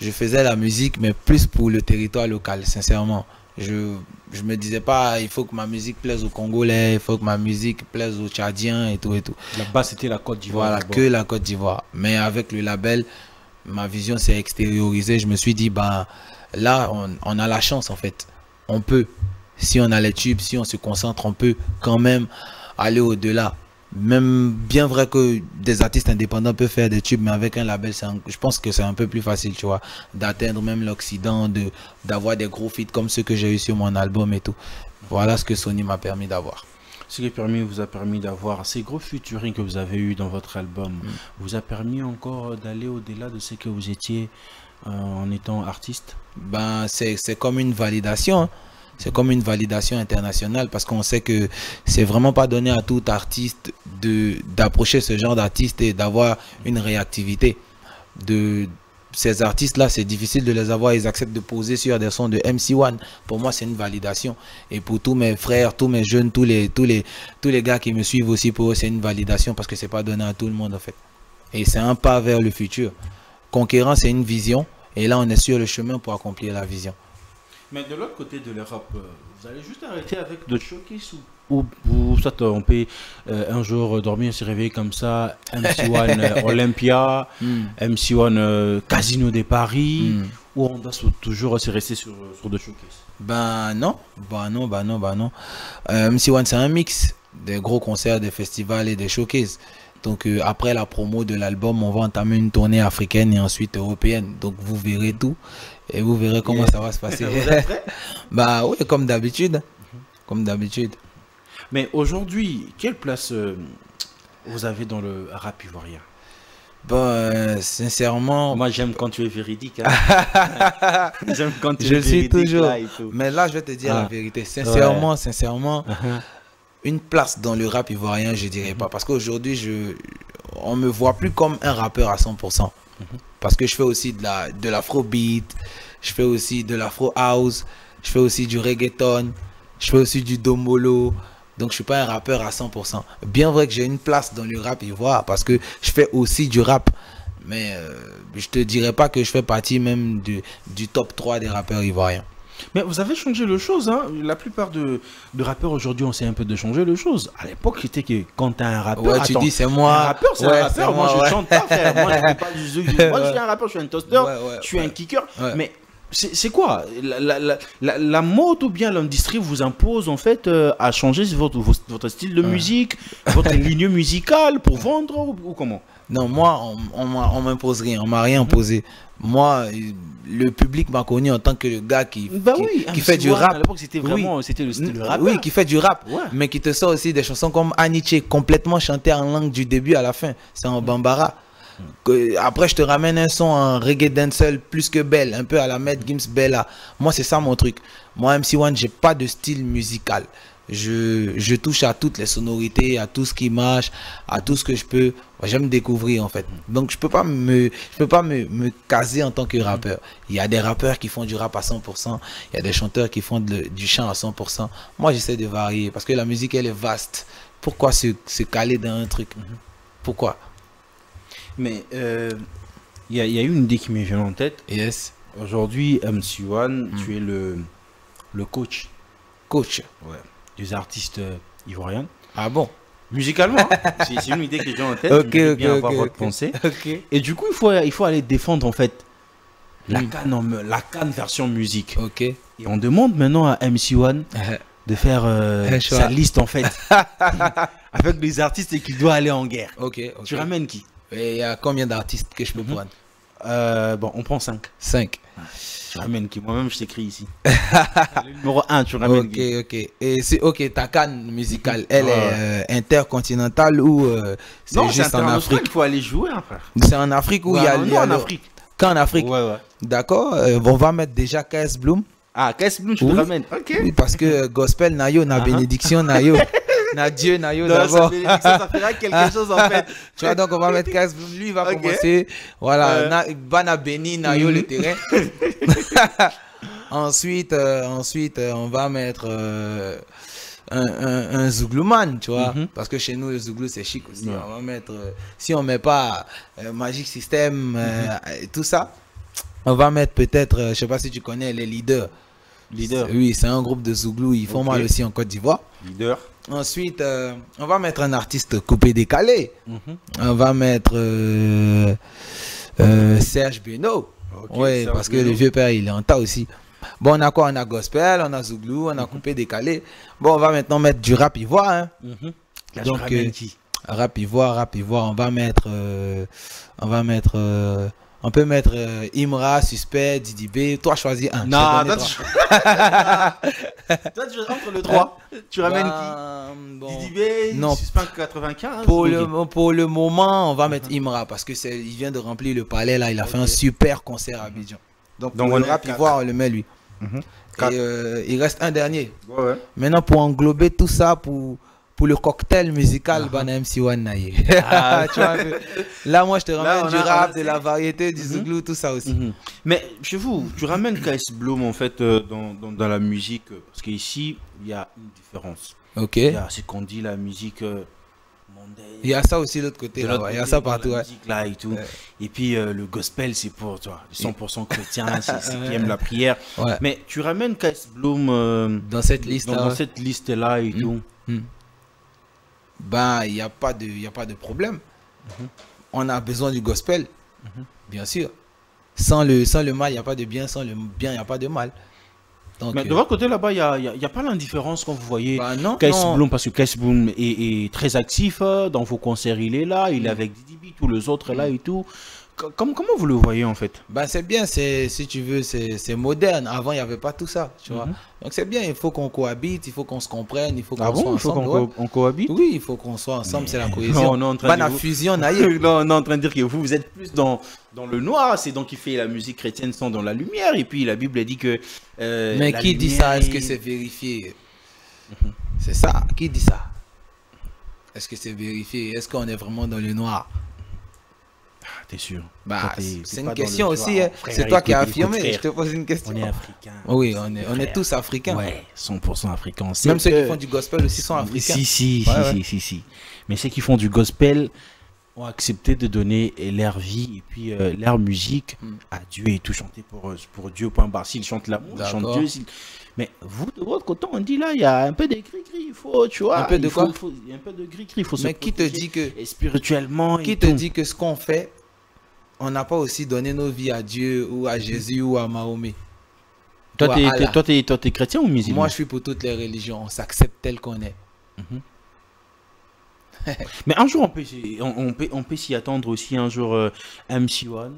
je faisais la musique, mais plus pour le territoire local, sincèrement. Je me disais pas, il faut que ma musique plaise aux Congolais, il faut que ma musique plaise aux Tchadiens et tout et tout. Là-bas, c'était la Côte d'Ivoire. Voilà, que la Côte d'Ivoire. Mais avec le label, ma vision s'est extériorisée. Je me suis dit, bah, là, on a la chance, en fait. On peut, si on a les tubes, si on se concentre, on peut quand même aller au-delà. Même bien vrai que des artistes indépendants peuvent faire des tubes, mais avec un label, je pense que c'est un peu plus facile, tu vois, d'atteindre même l'Occident, d'avoir des gros feats comme ceux que j'ai eu sur mon album et tout. Voilà ce que Sony m'a permis d'avoir. Ce qui vous a permis d'avoir ces gros featuring que vous avez eu dans votre album, vous a permis encore d'aller au-delà de ce que vous étiez en étant artiste? Ben, c'est comme une validation, hein. C'est comme une validation internationale parce qu'on sait que c'est vraiment pas donné à tout artiste d'approcher ce genre d'artiste et d'avoir une réactivité. Ces artistes-là, c'est difficile de les avoir. Ils acceptent de poser sur des sons de MC1. Pour moi, c'est une validation. Et pour tous mes frères, tous mes jeunes, tous les gars qui me suivent aussi, pour eux, c'est une validation parce que c'est pas donné à tout le monde en fait. Et c'est un pas vers le futur. Conquérant, c'est une vision. Et là, on est sur le chemin pour accomplir la vision. Mais de l'autre côté de l'Europe, vous allez juste arrêter avec d'autres showcases ou soit on peut un jour dormir, se réveiller comme ça, MC1 Olympia, MC1 Casino de Paris, ou on doit toujours se rester sur d'autres showcases? Ben non. MC1 c'est un mix des gros concerts, des festivals et des showcases. Donc après la promo de l'album, on va entamer une tournée africaine et ensuite européenne. Donc vous verrez tout et vous verrez comment ça va se passer. Vous êtes prêts? Bah oui, comme d'habitude. Comme d'habitude. Mais aujourd'hui, quelle place vous avez dans le rap ivoirien? Bon, sincèrement... Moi, j'aime quand tu es véridique. Hein. J'aime quand tu es véridique. Je le suis toujours. Là et tout. Mais là, je vais te dire la vérité. Sincèrement, sincèrement... Une place dans le rap ivoirien, je dirais pas. Parce qu'aujourd'hui, on me voit plus comme un rappeur à 100%. Parce que je fais aussi de l'afrobeat, je fais aussi de l'afro house, je fais aussi du reggaeton, je fais aussi du domolo. Donc je suis pas un rappeur à 100%. Bien vrai que j'ai une place dans le rap ivoire parce que je fais aussi du rap. Mais je te dirais pas que je fais partie même du top 3 des rappeurs ivoiriens. Mais vous avez changé les choses, hein. La plupart de rappeurs aujourd'hui, on sait un peu de changer les choses. À l'époque, c'était que quand tu es un rappeur, ouais, tu dis c'est moi. Un rappeur, c'est un rappeur. Moi, je chante pas, frère. Moi, je fais pas du zouk. Moi, je suis un rappeur, je suis un toaster, je suis un kicker. Mais c'est quoi la mode ou bien l'industrie vous impose en fait à changer votre style de musique, votre ligne musicale pour vendre ou comment? Non, moi, on m'impose rien, on m'a rien imposé. Moi, le public m'a connu en tant que le gars qui fait du rap. À l'époque, c'était vraiment c'était le rap. Oui, qui fait du rap, mais qui te sort aussi des chansons comme Aniche, complètement chantées en langue du début à la fin. C'est en bambara. Après, je te ramène un son en reggae dancehall plus que belle, un peu à la Med Gims Bella. Moi, c'est ça mon truc. Moi, MC1, j'ai pas de style musical. Je touche à toutes les sonorités, à tout ce qui marche, à tout ce que je peux. J'aime découvrir en fait. Donc je peux pas me caser en tant que rappeur. Il y a des rappeurs qui font du rap à 100%, il y a des chanteurs qui font du chant à 100%. Moi j'essaie de varier parce que la musique elle est vaste. Pourquoi se caler dans un truc? Pourquoi? Mais il y a eu une idée qui m'est venue en tête. Yes. Aujourd'hui, MC1, tu es le coach. Coach. Ouais. Des artistes ivoiriens. Ah bon? Musicalement, c'est une idée que j'ai en tête. Je bien avoir votre pensée. Et du coup, il faut aller défendre en fait la Cannes version musique. Et on demande maintenant à MC1 de faire sa liste en fait avec les artistes et qu'il doit aller en guerre. Tu ramènes qui? Et il y a combien d'artistes que je peux prendre? Bon, on prend 5. 5. Tu ramènes qui? Moi-même, je t'écris ici. Le numéro 1, tu ramènes qui? Et c'est ta canne musicale, elle est intercontinentale ou c'est juste en Afrique? Il faut aller jouer, hein, frère. C'est en Afrique ou il y a en Afrique. Qu'en Afrique? D'accord. On va mettre déjà KS Bloom. Ah, KS Bloom, tu le ramènes. Oui, parce que gospel, nayo, na bénédiction, nayo. Na Dieu, nayo d'abord. Ça fera quelque chose en fait. Tu vois, donc on va mettre KS Bloom. Lui, il va commencer. Voilà, Bana Béni, nayo le terrain. Ensuite, on va mettre un Zouglouman, tu vois. Parce que chez nous, le Zouglou, c'est chic aussi. On va mettre, si on met pas Magic System, tout ça, on va mettre peut-être, je sais pas si tu connais les Leaders. Oui, c'est un groupe de Zouglou, ils font mal aussi en Côte d'Ivoire. Leader. Ensuite, on va mettre un artiste coupé décalé. On va mettre Serge Beno. Oui, parce que le vieux père, il est en tas aussi. Bon, on a quoi? On a gospel, on a Zouglou, on a coupé décalé. Bon, on va maintenant mettre du rap ivoire. Hein. Donc, Rap ivoire, on va mettre, on peut mettre Imra, Suspect, Didi B. Toi, choisis un. Non, toi, tu entre le 3. Tu ramènes qui bon, Didi B, non. Suspect 95. Pour le moment, on va mettre Imra parce que il vient de remplir le palais là. Il a fait un super concert à Abidjan. Donc pour le rap ivoire, on le met lui. Et il reste un dernier. Ouais. Maintenant, pour englober tout ça, pour le cocktail musical, Bana MC1 Naye. Tu vois, là, moi, je te ramène du rap, de la variété, du zouglou, tout ça aussi. Mais chez vous, tu ramènes KS Bloom en fait dans la musique, parce qu'ici, il y a une différence. Ok. Il y a ce qu'on dit, la musique mondaine. Il y a ça aussi de l'autre côté, là, il y a ça partout. La musique, là, et tout. Et puis le gospel, c'est pour toi, 100% chrétien, c'est qui aime la prière. Ouais. Mais tu ramènes KS Bloom dans cette liste-là. Dans cette liste-là et tout. Ben, il n'y a pas de problème. On a besoin du gospel, bien sûr. Sans le mal, il n'y a pas de bien. Sans le bien, il n'y a pas de mal. Donc, mais de votre côté là-bas, il n'y a pas l'indifférence quand vous voyez bah non, KS Bloom, parce que KS Bloom est très actif dans vos concerts, il est là, il est avec Didi B, tous les autres là et tout. Comment vous le voyez en fait? Ben c'est bien, si tu veux, c'est moderne. Avant, il n'y avait pas tout ça, tu vois. Donc c'est bien, il faut qu'on cohabite, il faut qu'on se comprenne, il faut qu'on soit ensemble. On cohabite? Oui, il faut qu'on soit ensemble, c'est la cohésion. Non, on est en train de fusion, naïf. Non, on est en train de dire que vous êtes plus dans le noir, c'est donc qui fait la musique chrétienne sans dans la lumière. Et puis la Bible dit que... mais qui dit ça? Est-ce que c'est vérifié? C'est ça, qui dit ça? Est-ce que c'est vérifié? Est-ce qu'on est vraiment dans le noir? T'es sûr? Bah, c'est une question aussi. C'est toi qui as affirmé. Je te pose une question. On est africains. Oui, on est tous africains. Ouais, 100% africains. Même ceux qui font du gospel aussi sont africains. Si. Mais ceux qui font du gospel ont accepté de donner leur vie et puis leur musique à Dieu et tout, chanter pour Dieu. Point barre. S'ils chantent l'amour, ils chantent Dieu. Mais vous, de votre côté, on dit là, il y a un peu de gris-gris, il faut, tu vois. Un peu de quoi? Il y a un peu de gris-gris, il faut se mais qui te dit que... Et spirituellement... Qui te dit que ce qu'on fait, on n'a pas aussi donné nos vies à Dieu ou à Jésus ou à Mahomet? Toi, t'es chrétien ou musulman? Moi, je suis pour toutes les religions. On s'accepte tel qu'on est. Mais un jour, on peut s'y attendre aussi. Un jour, MC1,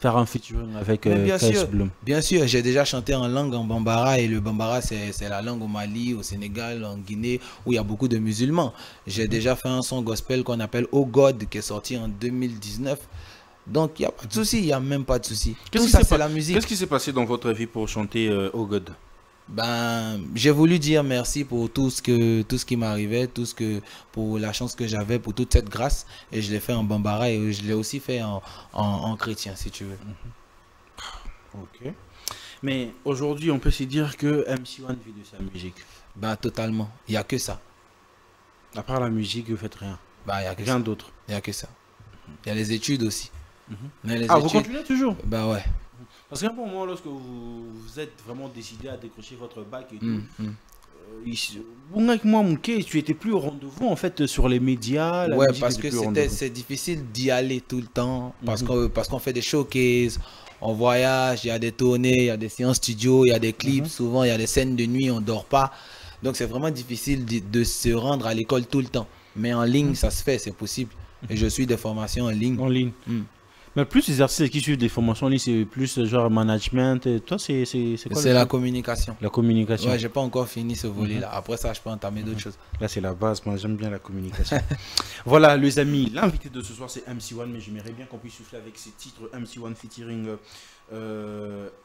faire un featuring avec KS Bloom. Bien sûr, j'ai déjà chanté en langue en Bambara. Et le Bambara, c'est la langue au Mali, au Sénégal, en Guinée, où il y a beaucoup de musulmans. J'ai déjà fait un son gospel qu'on appelle Oh God, qui est sorti en 2019. Donc, il n'y a pas de souci, il n'y a même pas de souci. Tout ça, c'est la musique. Qu'est-ce qui s'est passé dans votre vie pour chanter Oh God? Ben, j'ai voulu dire merci pour tout ce qui m'arrivait, pour la chance que j'avais, pour toute cette grâce. Et je l'ai fait en Bambara et je l'ai aussi fait en chrétien, si tu veux. Ok. Mais aujourd'hui, on peut se dire que MC1 vit de sa musique. Ben, totalement. Il n'y a que ça. À part la musique, vous ne faites rien. Ben, il n'y a que rien ça. d'autre. Il n'y a que ça. Il y a les études aussi. Vous continuez toujours? Ben ouais. Parce qu'à un moment, lorsque vous êtes vraiment décidé à décrocher votre bac et tout, tu étais plus au rendez-vous en fait sur les médias. Ouais, parce que c'est difficile d'y aller tout le temps. Parce qu'on fait des showcases, on voyage, il y a des tournées, il y a des séances studio, il y a des clips, souvent il y a des scènes de nuit, on ne dort pas. Donc c'est vraiment difficile de se rendre à l'école tout le temps. Mais en ligne, ça se fait, c'est possible. Et je suis des formations en ligne. En ligne. Mais plus les artistes qui suivent des formations en ligne, c'est plus genre management. Et toi, c'est quoi? C'est la communication. La communication. Ouais, j'ai pas encore fini ce volet-là. Après ça, je peux entamer d'autres choses. Là, c'est la base. Moi, j'aime bien la communication. Voilà, les amis. L'invité de ce soir, c'est MC1. Mais j'aimerais bien qu'on puisse souffler avec ces titres MC1 featuring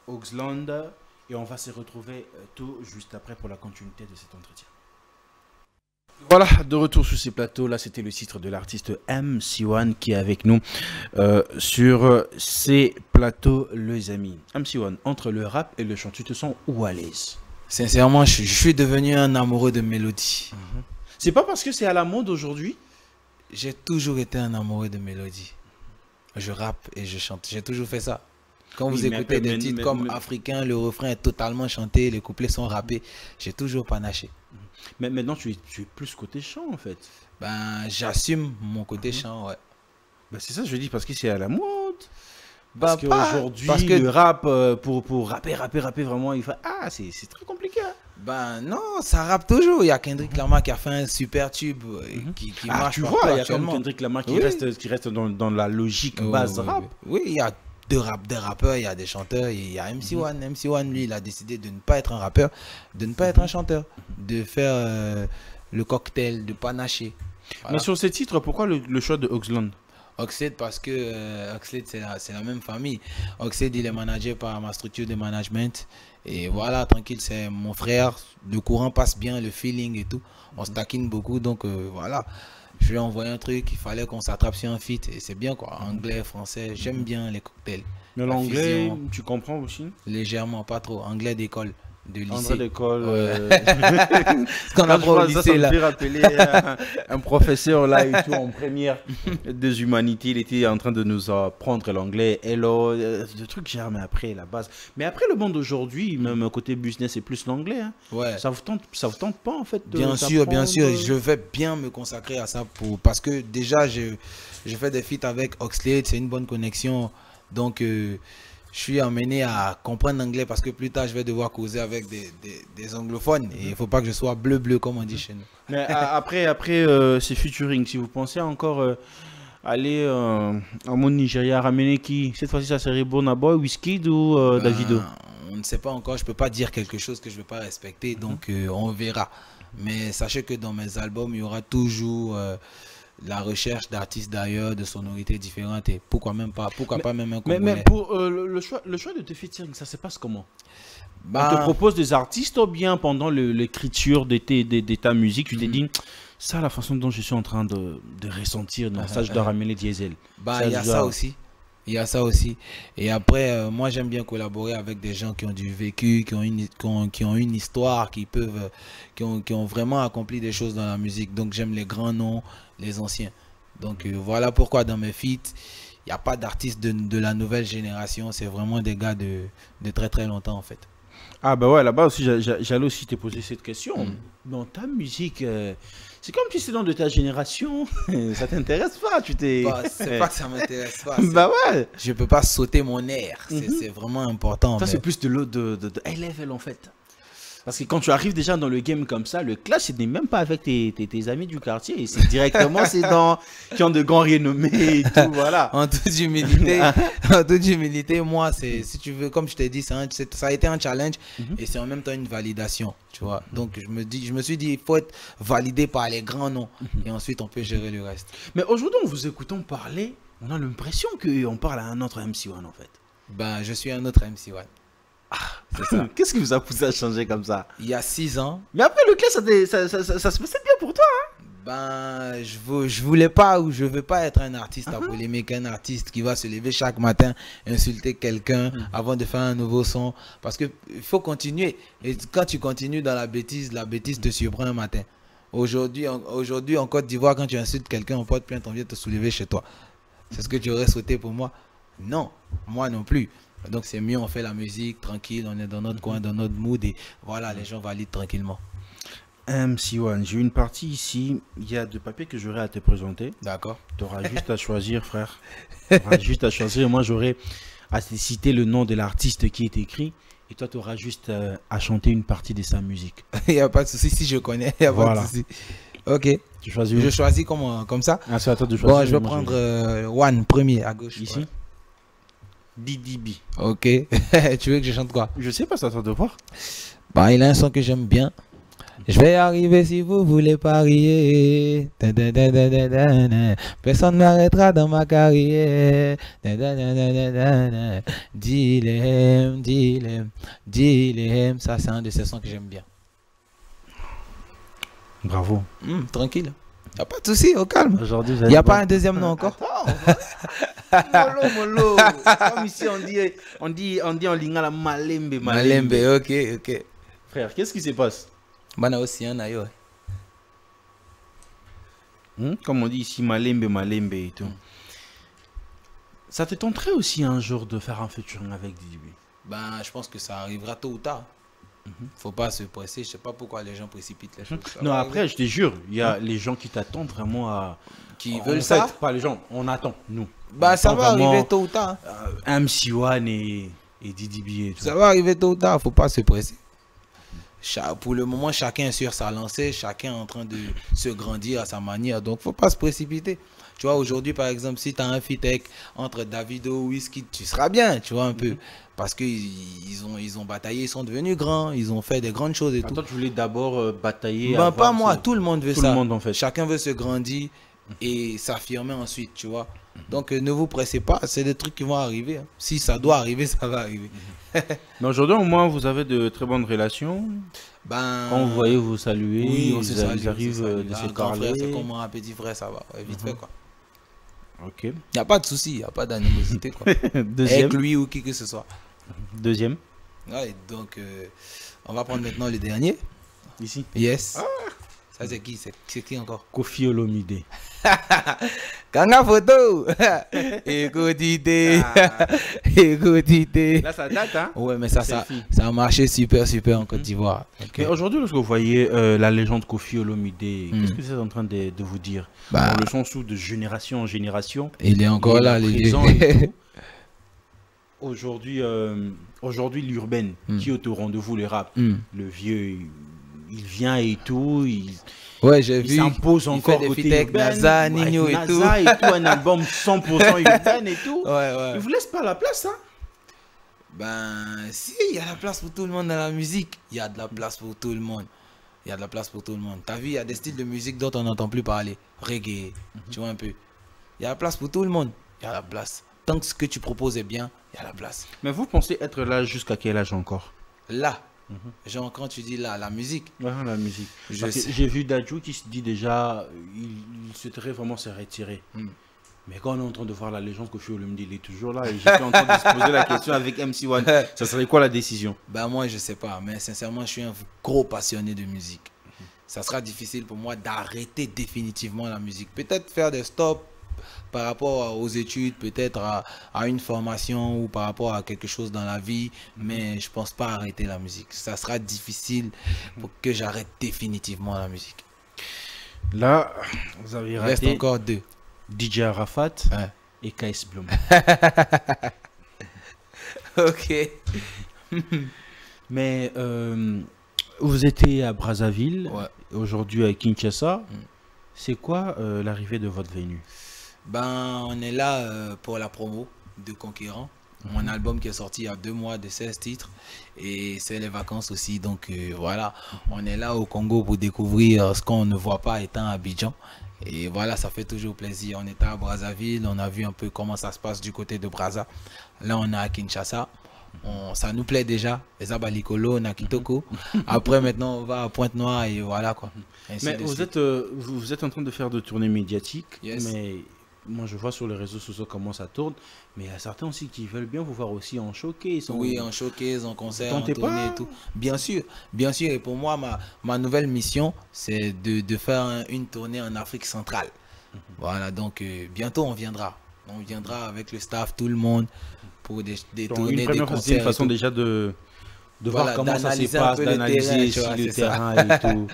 Oxland. Et on va se retrouver tout juste après pour la continuité de cet entretien. Voilà, de retour sur ces plateaux. Là, c'était le titre de l'artiste MC1 qui est avec nous sur ces plateaux, les amis. MC1, entre le rap et le chant, tu te sens où à l'aise? Sincèrement, je suis devenu un amoureux de mélodie. C'est pas parce que c'est à la mode aujourd'hui? J'ai toujours été un amoureux de mélodie. Je rappe et je chante. J'ai toujours fait ça. Quand vous écoutez des titres comme Africain, le refrain est totalement chanté, les couplets sont rappés. J'ai toujours panaché. Mais maintenant, tu es plus côté chant, en fait. Ben, j'assume mon côté chant, ouais. Ben, c'est ça, je dis, parce que c'est à la mode. Parce qu'aujourd'hui, le rap, pour rapper vraiment, il fait... Ah, c'est très compliqué. Hein. Ben non, ça rappe toujours. Il y a Kendrick Lamar qui a fait un super tube qui marche tu partout vois, il y a actuellement. comme Kendrick Lamar qui reste dans la logique base rap. Oui, il y a des rappeurs, il y a des chanteurs. Il y a MC1. MC1, lui, il a décidé de ne pas être un rappeur, de ne pas être un chanteur, de faire le cocktail, de panacher. Voilà. Mais sur ces titres, pourquoi le choix de Oxlade? Oxlade parce que Oxlade c'est la même famille. Oxlade il est managé par ma structure de management et voilà, tranquille, c'est mon frère, le courant passe bien, le feeling et tout, on se taquine beaucoup donc voilà, je lui ai envoyé un truc, il fallait qu'on s'attrape sur un feat et c'est bien quoi, anglais, français, j'aime bien les cocktails. Mais l'anglais, tu comprends aussi? Légèrement, pas trop, anglais d'école. De lycée. Anglais d'école. Ce qu'on apprend au lycée là. Ça me fait rappeler un professeur là et tout en première des humanités, il était en train de nous apprendre l'anglais. Hello, le truc que j'ai jamais appris la base. Mais après le monde d'aujourd'hui, même côté business, c'est plus l'anglais. Hein. Ouais. Ça vous tente pas en fait? Bien sûr, je vais bien me consacrer à ça parce que déjà je fais des feats avec Oxlade, c'est une bonne connexion, donc. Je suis amené à comprendre l'anglais parce que plus tard je vais devoir causer avec des anglophones et il ne faut pas que je sois bleu comme on dit chez nous. Mais après c'est featuring, si vous pensez encore aller en mode Nigeria, ramener qui? Cette fois-ci ça serait Burna Boy, Wizkid ou Davido? On ne sait pas encore, je ne peux pas dire quelque chose que je ne vais pas respecter, donc on verra. Mais sachez que dans mes albums il y aura toujours... la recherche d'artistes d'ailleurs, de sonorités différentes et pourquoi pas même un Congolais. Mais pour le choix de te featuring, ça se passe comment? On te propose des artistes ou bien pendant l'écriture de ta musique, tu t'es dit, ça la façon dont je suis en train de ressentir, non, ça je dois ramener Diesel. Il y a ça aussi. Il y a ça aussi. Et après, moi j'aime bien collaborer avec des gens qui ont du vécu, qui ont une histoire, qui ont vraiment accompli des choses dans la musique. Donc j'aime les grands noms, les anciens. Donc voilà pourquoi dans mes feats, il n'y a pas d'artistes de la nouvelle génération. C'est vraiment des gars de très très longtemps en fait. Ah bah ouais, là-bas aussi, j'allais aussi te poser cette question. Dans ta musique, c'est comme si c'est dans de ta génération, ça t'intéresse pas, c'est pas que ça m'intéresse pas. Bah ouais. Je peux pas sauter mon air, c'est vraiment important. Ça c'est plus de l'autre de high level en fait. Parce que quand tu arrives déjà dans le game comme ça, le clash, ce n'est même pas avec tes amis du quartier. C'est directement, c'est dans qui ont de grands renommés et tout, voilà. En toute humilité, moi, si tu veux, comme je t'ai dit, ça a été un challenge et c'est en même temps une validation, tu vois. Donc, je me suis dit, il faut être validé par les grands noms et ensuite, on peut gérer le reste. Mais aujourd'hui, en vous écoutant parler, on a l'impression qu'on parle à un autre MC1, en fait. Ben, je suis un autre MC1. C'est ça. Qu'est-ce qui vous a poussé à changer comme ça? Il y a 6 ans. Mais après le clash, ça se passait bien pour toi, hein? Ben, je voulais pas ou je veux pas être un artiste à polémique, un artiste qui va se lever chaque matin, insulter quelqu'un avant de faire un nouveau son. Parce que il faut continuer. Et quand tu continues dans la bêtise te surprend un matin. Aujourd'hui en Côte d'Ivoire, quand tu insultes quelqu'un, on porte plainte, on vient te soulever chez toi. C'est ce que tu aurais souhaité pour moi? Non, moi non plus. Donc c'est mieux, on fait la musique tranquille, on est dans notre coin, dans notre mood et voilà, les gens valident tranquillement. MC1, j'ai une partie ici, il y a deux papiers que j'aurai à te présenter. D'accord. Tu auras juste à choisir, frère. Tu auras juste à choisir. Moi, j'aurai à te citer le nom de l'artiste qui est écrit et toi, tu auras juste à chanter une partie de sa musique. Il n'y a pas de souci, si je connais, il n'y a pas de souci. Ok. Tu choisis. Je choisis comme ça. Ah, c'est à toi de choisir. Bon, je vais prendre One, premier, à gauche. Ici. Ouais. DDB. Ok. Tu veux que je chante quoi? Je sais pas, ça t'attend de voir. Bah, il a un son que j'aime bien. Je vais arriver si vous voulez parier. Personne ne m'arrêtera dans ma carrière. Dilemme, dilemme, dilemme. Ça, c'est un de ces sons que j'aime bien. Bravo. Tranquille. Il n'y a pas de souci, au calme. Il n'y a pas un deuxième nom encore. Mollo. Comme ici, on dit en lingala malembe. Malembe, ok. Frère, qu'est-ce qui se passe? Bana aussi, hein, ayo. Comme on dit ici, malembe et tout. Ça te tenterait aussi un jour de faire un featuring avec DDB? Ben, je pense que ça arrivera tôt ou tard. Faut pas se presser. Je sais pas pourquoi les gens précipitent les choses. Ça Non, va après, arriver. je te jure, il y a les gens qui t'attendent vraiment à... Qui En veulent fait, ça. pas les gens, on attend, nous. Bah, On ça attend va vraiment, arriver tôt ou tard. MC1 et Didi B et tout. Ça va arriver tôt ou tard. Faut pas se presser. Pour le moment, chacun est sur sa lancée, chacun est en train de se grandir à sa manière. Donc, faut pas se précipiter. Tu vois, aujourd'hui, par exemple, si tu as un feat entre Davido, Wizkid, tu seras bien, tu vois, un peu. Parce qu'ils ont bataillé, ils sont devenus grands, ils ont fait des grandes choses et tout. Toi, tu voulais d'abord batailler. Ben, pas avoir moi, ce- tout le monde veut tout ça. le monde, en fait. Chacun veut se grandir et s'affirmer ensuite, tu vois. Donc, ne vous pressez pas, c'est des trucs qui vont arriver. Hein. Si ça doit arriver, ça va arriver. Mais aujourd'hui, au moins, vous avez de très bonnes relations. Ben, Quand vous voyez vous saluer, oui, on ils, se salue, ils arrivent de se grand frère, c'est parler. comme un petit frère, ça va. Ouais, vite fait, quoi. Ok. Il n'y a pas de souci, il n'y a pas d'animosité, quoi. Deuxième. Avec lui ou qui que ce soit. Deuxième. Ouais, donc, on va prendre maintenant le dernier. Ici. Yes. Ça, c'est qui? C'est qui encore? Kofi Olomide. Kanga photo. Écoutez. Écoutez. Là, ça date, hein. Ouais, mais ça Selfie. a marché super en Côte d'Ivoire. Donc, Mais aujourd'hui, lorsque vous voyez la légende Kofi Olomide, qu'est-ce que c'est en train de vous dire? Bah, Dans le sens où de génération en génération, il est encore il là, est les présent vieux. et tout. Aujourd'hui, l'urbaine qui est au rendez-vous, le rap, le vieux, il vient et tout, Ouais, j'ai il vu. s'impose Il encore fait des côté feats avec urbaine, NASA, avec Nino et tout. NASA et tout, un album 100% urbain et tout. Ouais, ouais. Il vous laisse pas la place, hein? Ben, si, il y a la place pour tout le monde dans la musique. Il y a de la place pour tout le monde. Il y a de la place pour tout le monde. T'as vu, il y a des styles de musique dont on n'entend plus parler. Reggae, tu vois un peu. Il y a la place pour tout le monde. Il y a la place. Tant que ce que tu proposes est bien, il y a la place. Mais vous pensez être là jusqu'à quel âge encore? Là, genre quand tu dis là, la musique, Ouais, la musique. Je Parce que sais. j'ai vu Dadju qui se dit déjà, il souhaiterait vraiment se retirer. Mais quand on est en train de voir la légende Kofi Olomide, il est toujours là. Et j'étais en train de se poser la question avec MC1. Ça serait quoi la décision? ben moi je sais pas, mais sincèrement je suis un gros passionné de musique. Ça sera difficile pour moi d'arrêter définitivement la musique. Peut-être faire des stops par rapport aux études, peut-être à une formation ou par rapport à quelque chose dans la vie, mais je pense pas arrêter la musique. Ça sera difficile pour que j'arrête définitivement la musique. Là, vous avez Il reste raté encore deux. DJ Arafat Ouais. et KS Blum. Ok. Mais vous étiez à Brazzaville, Ouais. aujourd'hui à Kinshasa. C'est quoi l'arrivée de votre venue? Ben, on est là pour la promo de Conquérant. Mon album qui est sorti il y a 2 mois de 16 titres. Et c'est les vacances aussi. Donc voilà, on est là au Congo pour découvrir ce qu'on ne voit pas étant à Abidjan. Et voilà, ça fait toujours plaisir. On était à Brazzaville, on a vu un peu comment ça se passe du côté de Brazza. Là, on est à Kinshasa. Ça nous plaît déjà. Les Abalikolo, Nakitoko. Après, maintenant, on va à Pointe-Noire et voilà quoi. Ainsi Mais de vous suite. êtes en train de faire de tournées médiatiques. Yes. Mais moi, je vois sur les réseaux sociaux comment ça tourne. Mais il y a certains aussi qui veulent bien vous voir aussi en showcase. Oui, en showcase, en concert, en Tentez tournée pas. et tout. Bien sûr, bien sûr. Et pour moi, ma nouvelle mission, c'est de faire une tournée en Afrique centrale. Voilà, donc bientôt on viendra. On viendra avec le staff, tout le monde, pour des Donc, tournées, une des première fois, c'est une concerts. et façon tout. déjà de Voilà, voir comment ça se d'analyser un passe, peu le d'analyser terrain, tu si vois, le c'est ça. terrain et tout.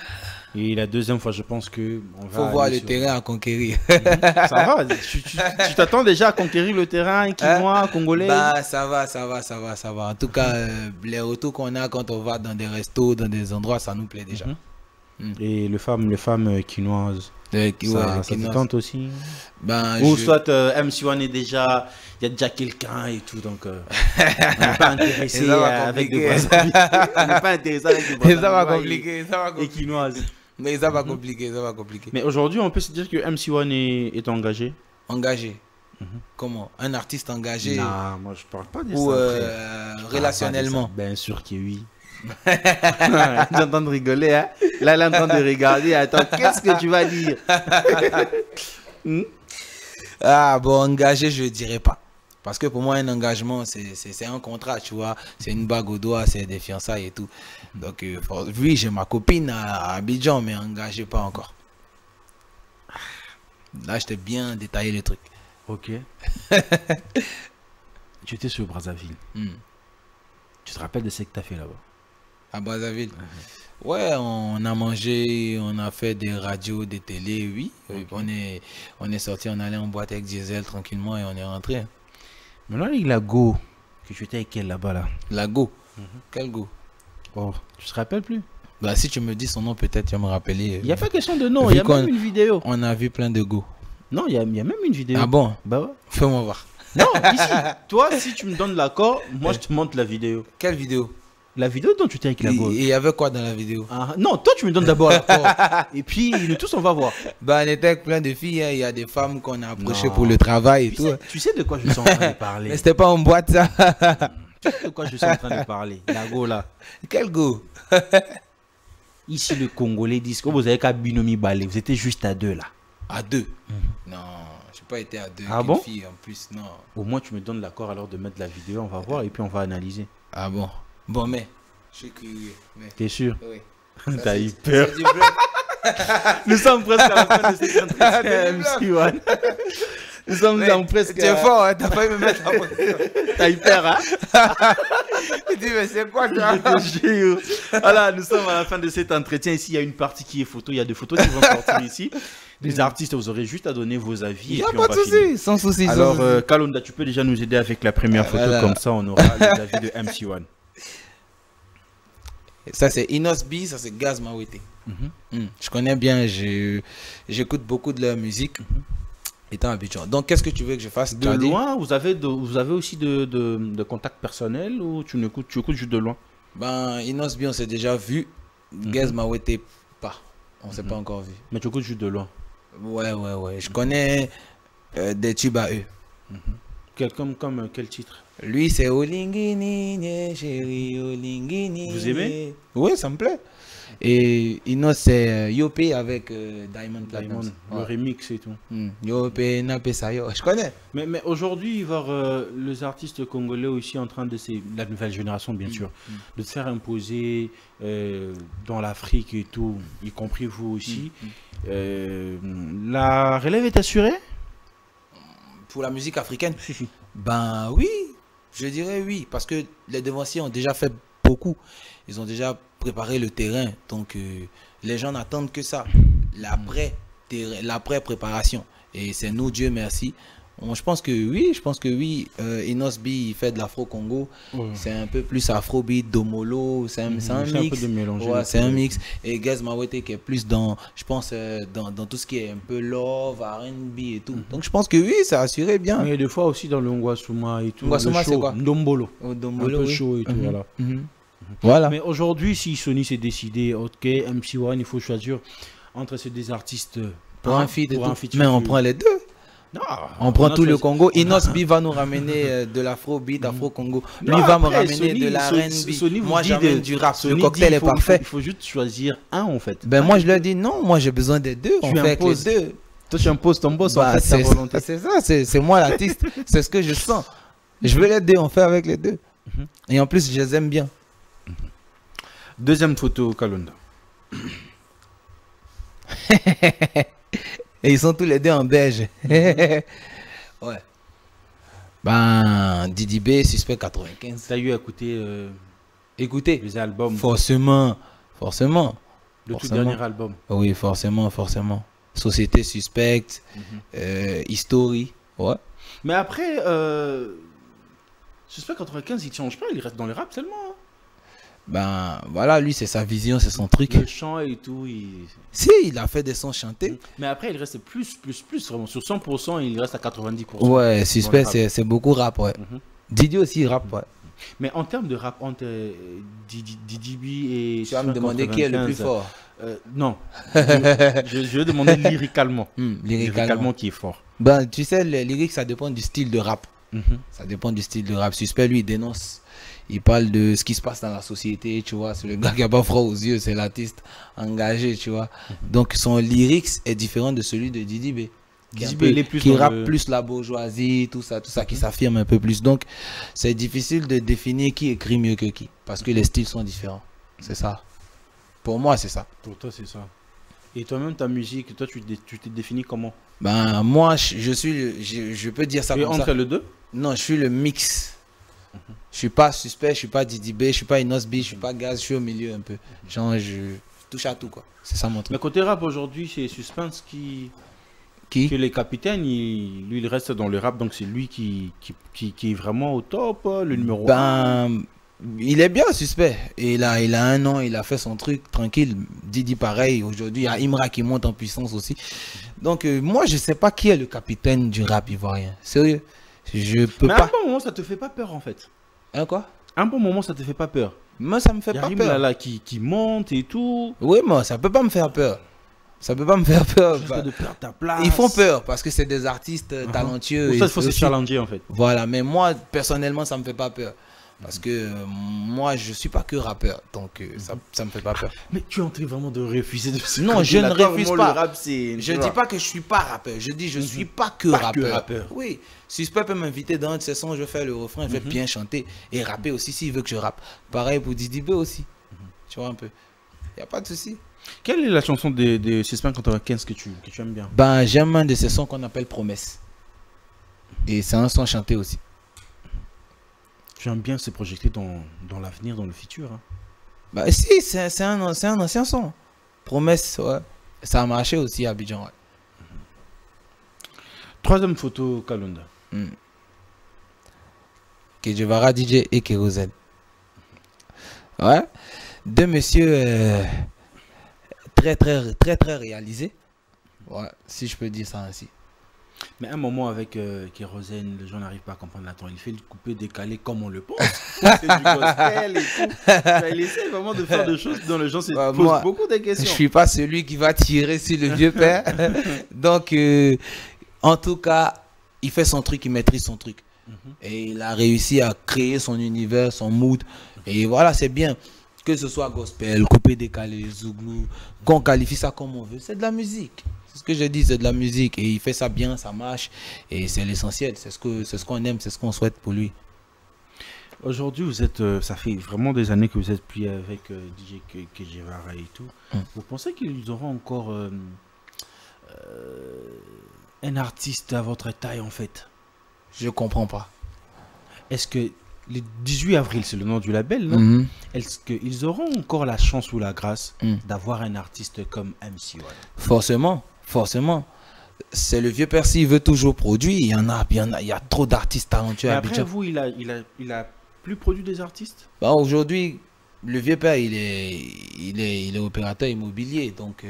Et la deuxième fois, je pense que on va Faut voir aller le sur- terrain à conquérir. Ça va, tu t'attends déjà à conquérir le terrain quinois, congolais. Bah, ça va. En tout cas, les retours qu'on a quand on va dans des restos, dans des endroits, ça nous plaît déjà. Et les femmes quinoises, Ouais, ça qui te nous- tente aussi. Ben, Ou je- soit MC1 est déjà, il y a déjà quelqu'un et tout, donc on n'est pas intéressé Et ça va avec des compliquer. Brazzaville. On n'est pas intéressé avec des ça va Brazzaville compliquer, ça va et compliquer. quinoises. Mais ça va compliquer, ça va compliquer. Mais aujourd'hui, on peut se dire que MC1 est engagé. Engagé. Comment? Un artiste engagé Non, moi je parle pas de ou ça. après. relationnellement? Bien sûr que oui. J'entends de rigoler, hein. Là, elle est en train de regarder. Attends, qu'est-ce que tu vas dire? Ah bon, engagé, je dirais pas. Parce que pour moi, un engagement, c'est un contrat, tu vois. C'est une bague au doigt, c'est des fiançailles et tout. Donc, oui, j'ai ma copine à Abidjan, mais engagé pas encore. Là, je t'ai bien détaillé le truc. Ok. Tu étais sur Brazzaville. Hmm. Tu te rappelles de ce que tu as fait là-bas? À Brazzaville. Ouais, on a mangé, on a fait des radios, des télés, oui. On est sorti, on allait en boîte avec Diesel tranquillement et on est rentré. Maintenant, avec la Go, que tu étais avec elle là-bas là. La Go. Quel Go? Oh, tu te rappelles plus? Bah, si tu me dis son nom, peut-être tu vas me rappeler. Il n'y a pas question de nom, il y a même une vidéo. On a vu plein de Go. Non, il y a même une vidéo. Ah bon? Bah ouais. Fais-moi voir. Non, ici, toi, si tu me donnes l'accord, moi je te montre la vidéo. Quelle vidéo? La vidéo dont tu étais avec la Go. Et il y avait quoi dans la vidéo? Non, toi tu me donnes d'abord l'accord. Et puis nous tous on va voir. Bah, on était avec plein de filles, hein. Il y a des femmes qu'on a approchées pour le travail et tout. Tu sais de quoi je suis en train de parler? Mais c'était pas en boîte ça. Tu sais de quoi je suis en train de parler? La Go là. Quel Go? Ici le Congolais disent que vous avez qu'à binomi balai. Vous étiez juste à deux là. À deux? Non, je n'ai pas été à deux. Ah bon? Fille en plus, non. Au moins tu me donnes l'accord alors de mettre la vidéo, on va voir et puis on va analyser. Ah bon? Bon, mais je suis curieux. T'es sûr? Oui. T'as eu peur. Nous sommes presque à la fin de cette entretien, MC1. Nous sommes presque. Tu es fort, hein? T'as failli me mettre la position. T'as eu peur, hein? Tu dis, mais c'est quoi ça? Je te jure. Voilà, nous sommes à la fin de cet entretien. Ici, il y a une partie qui est photo. Il y a des photos qui vont sortir ici. Les artistes, vous aurez juste à donner vos avis. Il n'y a pas de souci, sans souci. Alors, Kalonda, tu peux déjà nous aider avec la première photo. Voilà. Comme ça, on aura les avis de MC1. Ça, c'est Inos B, ça, c'est Gaz Mawete. Je connais bien, j'écoute beaucoup de leur musique. Étant habitué. Donc, qu'est-ce que tu veux que je fasse? De loin, vous avez aussi de contacts personnels ou tu écoutes juste de loin? Ben, Inos B, on s'est déjà vu. Gaz Mawete, pas. On ne s'est pas encore vu. Mais tu écoutes juste de loin? Ouais. Je connais des tubes à eux. Comme quel titre? Lui, c'est Olingini, chérie, Olingini. Vous aimez? Oui, ça me plaît. Et Inos, c'est Yopé avec Diamond Platinum. Le remix et tout. Yopé, Napé, Sayo. Je connais. Mais aujourd'hui, voir les artistes congolais aussi en train de la nouvelle génération, bien sûr, de se faire imposer dans l'Afrique et tout, y compris vous aussi. La relève est assurée? Pour la musique africaine? Ben oui, je dirais oui, parce que les devanciers ont déjà fait beaucoup. Ils ont déjà préparé le terrain, donc les gens n'attendent que ça, l'après-préparation. Et c'est nous, Dieu merci. Je pense que oui, Inos B, il fait de l'afro-congo, c'est un peu plus afrobeat, domolo, c'est un mix. C'est un mix. Et Gaz Mawete qui est plus dans, je pense, dans tout ce qui est un peu love, R&B et tout. Donc je pense que oui, ça assurait bien. Mais des fois aussi dans le Ngwasuma et tout. Ngwasuma, c'est quoi? Ndombolo. Ndombolo, un peu chaud et tout, voilà. Voilà. Mais aujourd'hui, si Sony s'est décidé, ok, MC1, il faut choisir entre ces deux artistes pour un feat. Mais on prend les deux. Non, on prend tout le Congo. Inos B va nous ramener de l'afrobeat, afro-congo. Lui va me ramener de la R&B. Moi, j'amène du rap. Le cocktail est parfait. Il faut juste choisir un, en fait. Ben moi, je leur dis non. Moi, j'ai besoin des deux. On fait avec les deux. Toi, tu imposes ton boss, en fait, ta volonté. C'est ça. C'est moi l'artiste. C'est ce que je sens. Je veux les deux. On fait avec les deux. Et en plus, je les aime bien. Deuxième photo, Kalonda. Et ils sont tous les deux en beige. Ouais. Ben, Didi B, Suspect 95. T'as eu à écouter les albums? Forcément. Le tout dernier album? Oui, forcément. Société Suspecte, History. Ouais. Mais après, Suspect 95, il ne change pas, il reste dans le rap seulement. Hein. Ben voilà, lui c'est sa vision, c'est son truc. Le chant et tout. Si, il a fait des sons chantés. Mais après, il reste plus, vraiment. Sur 100%, il reste à 90%. Ouais, Suspect, c'est beaucoup rap, ouais. Didi aussi rap, ouais. Mais en termes de rap, entre Didi B et... Tu vas me demander qui est le plus fort. Non. je vais demander lyricalement. Lyricalement qui est fort. Ben, tu sais, les lyriques, ça dépend du style de rap. Ça dépend du style de rap. Suspect, lui, il dénonce. Il parle de ce qui se passe dans la société, tu vois. C'est le gars qui n'a pas froid aux yeux, c'est l'artiste engagé, tu vois. Donc, son lyrics est différent de celui de Didi B. Qui rappe plus la bourgeoisie, tout ça, qui s'affirme un peu plus. Donc, c'est difficile de définir qui écrit mieux que qui. Parce que les styles sont différents. C'est ça. Pour moi, c'est ça. Pour toi, c'est ça. Et toi-même, ta musique, toi, tu te définis comment? Ben, moi, je peux dire ça comme ça. Entre les deux? Non, je suis le mix. Je suis pas suspect, je suis pas Didi B, je suis pas Inos B, je suis pas Gaz, je suis au milieu un peu. Genre, je touche à tout, quoi. C'est ça mon truc. Mais côté rap aujourd'hui, c'est Suspense qui les capitaines, lui il reste dans le rap, donc c'est lui qui est vraiment au top, le numéro 1. Ben, il est bien suspect. Et il a 1 an, il a fait son truc tranquille. Didi pareil. Aujourd'hui, il y a Imra qui monte en puissance aussi. Donc, moi, je sais pas qui est le capitaine du rap ivoirien. Sérieux. Je peux Mais pas. à un bon moment, ça te fait pas peur en fait. Hein, quoi? À un bon moment, ça te fait pas peur. Moi, ça me fait pas Yarim peur. là qui monte et tout. Oui, moi, ça peut pas me faire peur. Ça peut pas me faire peur. Juste de perdre ta place. Ils font peur parce que c'est des artistes talentueux. Pour ça, et il faut se aussi- challenger en fait. Voilà, mais moi, personnellement, ça me fait pas peur. Parce que moi, je suis pas que rappeur. Donc, ça me fait pas peur. Mais tu es en train vraiment de refuser de se Non, côté je ne là. Toi, refuse vraiment, pas. Le rap, c'est. Je dis pas que je suis pas rappeur. Je dis je suis pas que rappeur. rappeur. Oui. Suspect peut m'inviter dans un de ses sons, je vais faire le refrain, je vais bien chanter et rapper aussi s'il veut que je rappe. Pareil pour Didi B aussi. Tu vois un peu. Y a pas de souci. Quelle est la chanson de Suspense 95 que tu aimes bien? Ben, j'aime un de ces sons qu'on appelle Promesse. Et c'est un son chanté aussi. J'aime bien se projeter dans l'avenir, dans le futur. Hein. Bah si, c'est un ancien son. Promesse, ouais. Ça a marché aussi à Abidjan, ouais. Troisième photo, Kalonda. Kedjevara DJ et Kérosène. Ouais. Deux messieurs très réalisés. Ouais, si je peux dire ça ainsi. Mais à un moment avec Kérosène, les gens n'arrivent pas à comprendre l'attente. Il fait le coupé décalé comme on le pense. C'est du gospel et tout. Il essaie vraiment de faire des choses dont les gens se posent moi, beaucoup de Je questions. suis pas celui qui va tirer sur le vieux père. Donc, en tout cas, il fait son truc, il maîtrise son truc. Et il a réussi à créer son univers, son mood. Et voilà, c'est bien. Que ce soit gospel, coupé décalé, zouglou, qu'on qualifie ça comme on veut, c'est de la musique. C'est ce que je dis, c'est de la musique. Et il fait ça bien, ça marche. Et c'est l'essentiel. C'est ce qu'on aime, c'est ce qu'on souhaite pour lui. Aujourd'hui, vous êtes, ça fait vraiment des années que vous êtes plus avec DJ Kedjevara et tout. Vous pensez qu'ils auront encore un artiste à votre taille en fait? Je comprends pas. Est-ce que le 18 avril, c'est le nom du label, non? Est-ce qu'ils auront encore la chance ou la grâce d'avoir un artiste comme MC1? Forcément, forcément. C'est le vieux père, s'il veut toujours produire, il y a trop d'artistes talentueux à Après Abidjan. vous, il a plus produit des artistes? Bah, aujourd'hui, le vieux père, il est opérateur immobilier. Donc,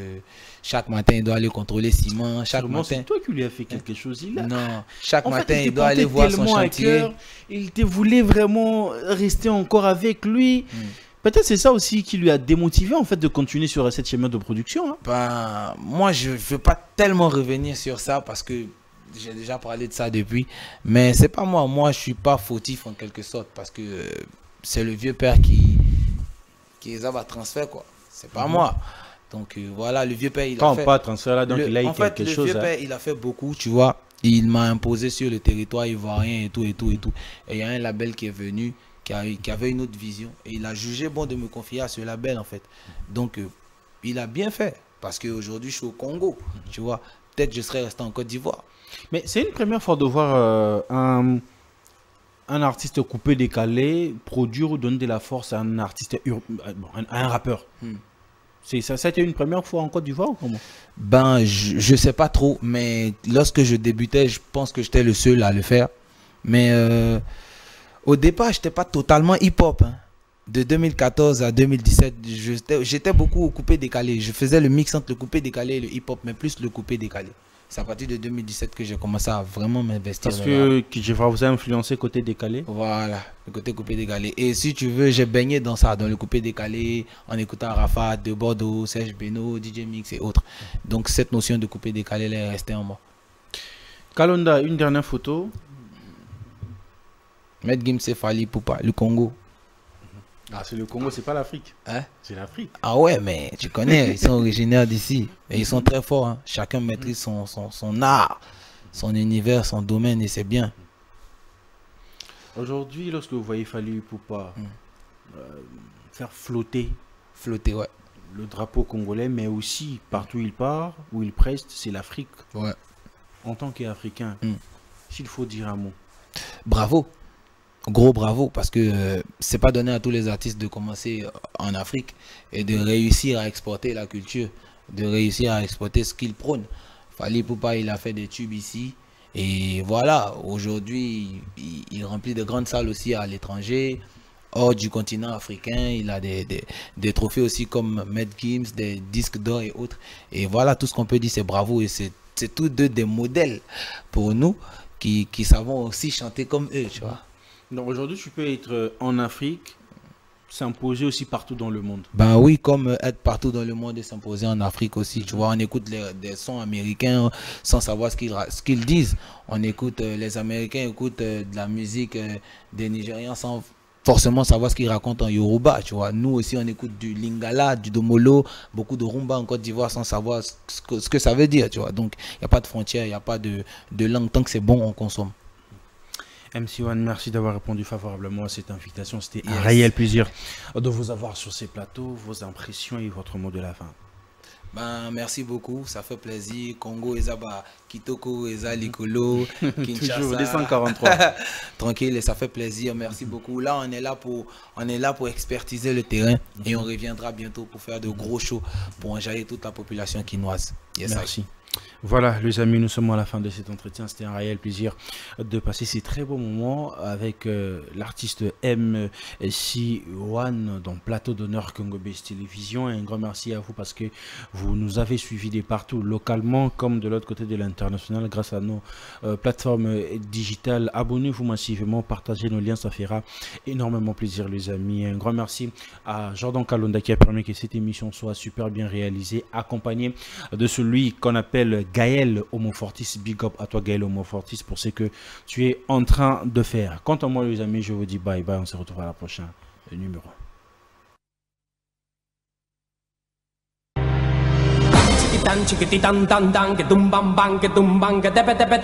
chaque matin, il doit aller contrôler ciment. Chaque Sûrement, matin. c'est toi qui lui as fait quelque chose. Non, chaque En fait, matin, il il te doit aller portait voir son tellement à chantier. cœur, il te voulait vraiment rester encore avec lui. Peut-être c'est ça aussi qui lui a démotivé en fait de continuer sur cette chemin de production. Hein. Ben, moi, je ne veux pas tellement revenir sur ça parce que j'ai déjà parlé de ça depuis. Mais c'est pas moi. Moi, je suis pas fautif en quelque sorte parce que c'est le vieux père qui les a à transfert, quoi. C'est pas moi. Donc voilà, le vieux père, il a fait... Pas transfert là, donc il a eu en fait, quelque le chose. vieux père, il a fait beaucoup, tu vois. Il m'a imposé sur le territoire ivoirien et tout, et tout, et tout. Et il y a un label qui est venu, qui avait une autre vision. Et il a jugé bon de me confier à ce label, en fait. Donc, il a bien fait. Parce qu'aujourd'hui, je suis au Congo, tu vois. Peut-être je serais resté en Côte d'Ivoire. Mais c'est une première fois de voir un artiste coupé, décalé, produire ou donner de la force à un artiste, un rappeur. Ça a été une première fois en Côte d'Ivoire ou comment? Ben, je sais pas trop, mais lorsque je débutais, je pense que j'étais le seul à le faire. Mais au départ, j'étais pas totalement hip-hop. Hein. De 2014 à 2017, j'étais beaucoup au coupé décalé. Je faisais le mix entre le coupé décalé et le hip-hop, mais plus le coupé décalé. C'est à partir de 2017 que j'ai commencé à vraiment m'investir. Parce que je vais vous influencer côté décalé. Voilà, le côté coupé décalé. Et si tu veux, j'ai baigné dans ça, dans le coupé décalé, en écoutant Rafat, De Bordeaux, Serge Beno, DJ Mix et autres. Donc cette notion de coupé décalé, elle est restée en moi. Kalonda, une dernière photo. Maître Gimse Fali Poupa, le Congo. Ah, c'est le Congo, c'est pas l'Afrique. Hein? C'est l'Afrique. Ah ouais, mais tu connais, ils sont originaires d'ici. Et ils sont très forts. Hein. Chacun maîtrise son art, son univers, son domaine, et c'est bien. Aujourd'hui, lorsque vous voyez Fali Poupa faire flotter Ouais. le drapeau congolais, mais aussi partout où il part, où il preste, c'est l'Afrique. Ouais. En tant qu'Africain, s'il faut dire un mot. Bravo. gros bravo, parce que c'est pas donné à tous les artistes de commencer en Afrique et de réussir à exporter la culture, de réussir à exporter ce qu'ils prônent. Fally Ipupa, il a fait des tubes ici. Et voilà, aujourd'hui, il remplit de grandes salles aussi à l'étranger, hors du continent africain. Il a des trophées aussi comme Met Games, des disques d'or et autres. Et voilà, tout ce qu'on peut dire, c'est bravo. Et c'est tous deux des modèles pour nous qui savons aussi chanter comme eux, tu vois. Donc aujourd'hui, tu peux être en Afrique, s'imposer aussi partout dans le monde. Ben oui, comme être partout dans le monde et s'imposer en Afrique aussi. Tu vois, on écoute des sons américains sans savoir ce qu'ils disent. On écoute, les Américains écoutent de la musique des Nigérians sans forcément savoir ce qu'ils racontent en Yoruba. Tu vois, nous aussi, on écoute du Lingala, du Domolo, beaucoup de Rumba en Côte d'Ivoire sans savoir ce que ça veut dire. Tu vois, donc il n'y a pas de frontières, il n'y a pas de langue. Tant que c'est bon, on consomme. MC1, merci d'avoir répondu favorablement à cette invitation. C'était un réel plaisir de vous avoir sur ces plateaux, vos impressions et votre mot de la fin. Ben, merci beaucoup, ça fait plaisir. Congo, Ezaba, Kitoko, Eza, Likolo, Kinshasa. Toujours 243. Tranquille, et ça fait plaisir, merci beaucoup. Là, on est là pour expertiser le terrain et on reviendra bientôt pour faire de gros shows pour enjailler toute la population quinoise. Yes, merci. Voilà, les amis, nous sommes à la fin de cet entretien. C'était un réel plaisir de passer ces très beaux moments avec l'artiste MC1 dans Plateau d'honneur Congo Base Télévision. Et un grand merci à vous parce que vous nous avez suivis de partout, localement comme de l'autre côté de l'international, grâce à nos plateformes digitales. Abonnez-vous massivement, partagez nos liens, ça fera énormément plaisir, les amis. Un grand merci à Jordan Kalonda qui a permis que cette émission soit super bien réalisée, accompagnée de celui qu'on appelle Gaël Homofortis. Big up à toi Gaël Homofortis pour ce que tu es en train de faire. Quant à moi les amis, je vous dis bye bye, on se retrouve à la prochaine numéro. Chiquitan, chiquititan, tan, tan, que tum bam bam, que tum bam, que tepe tepe.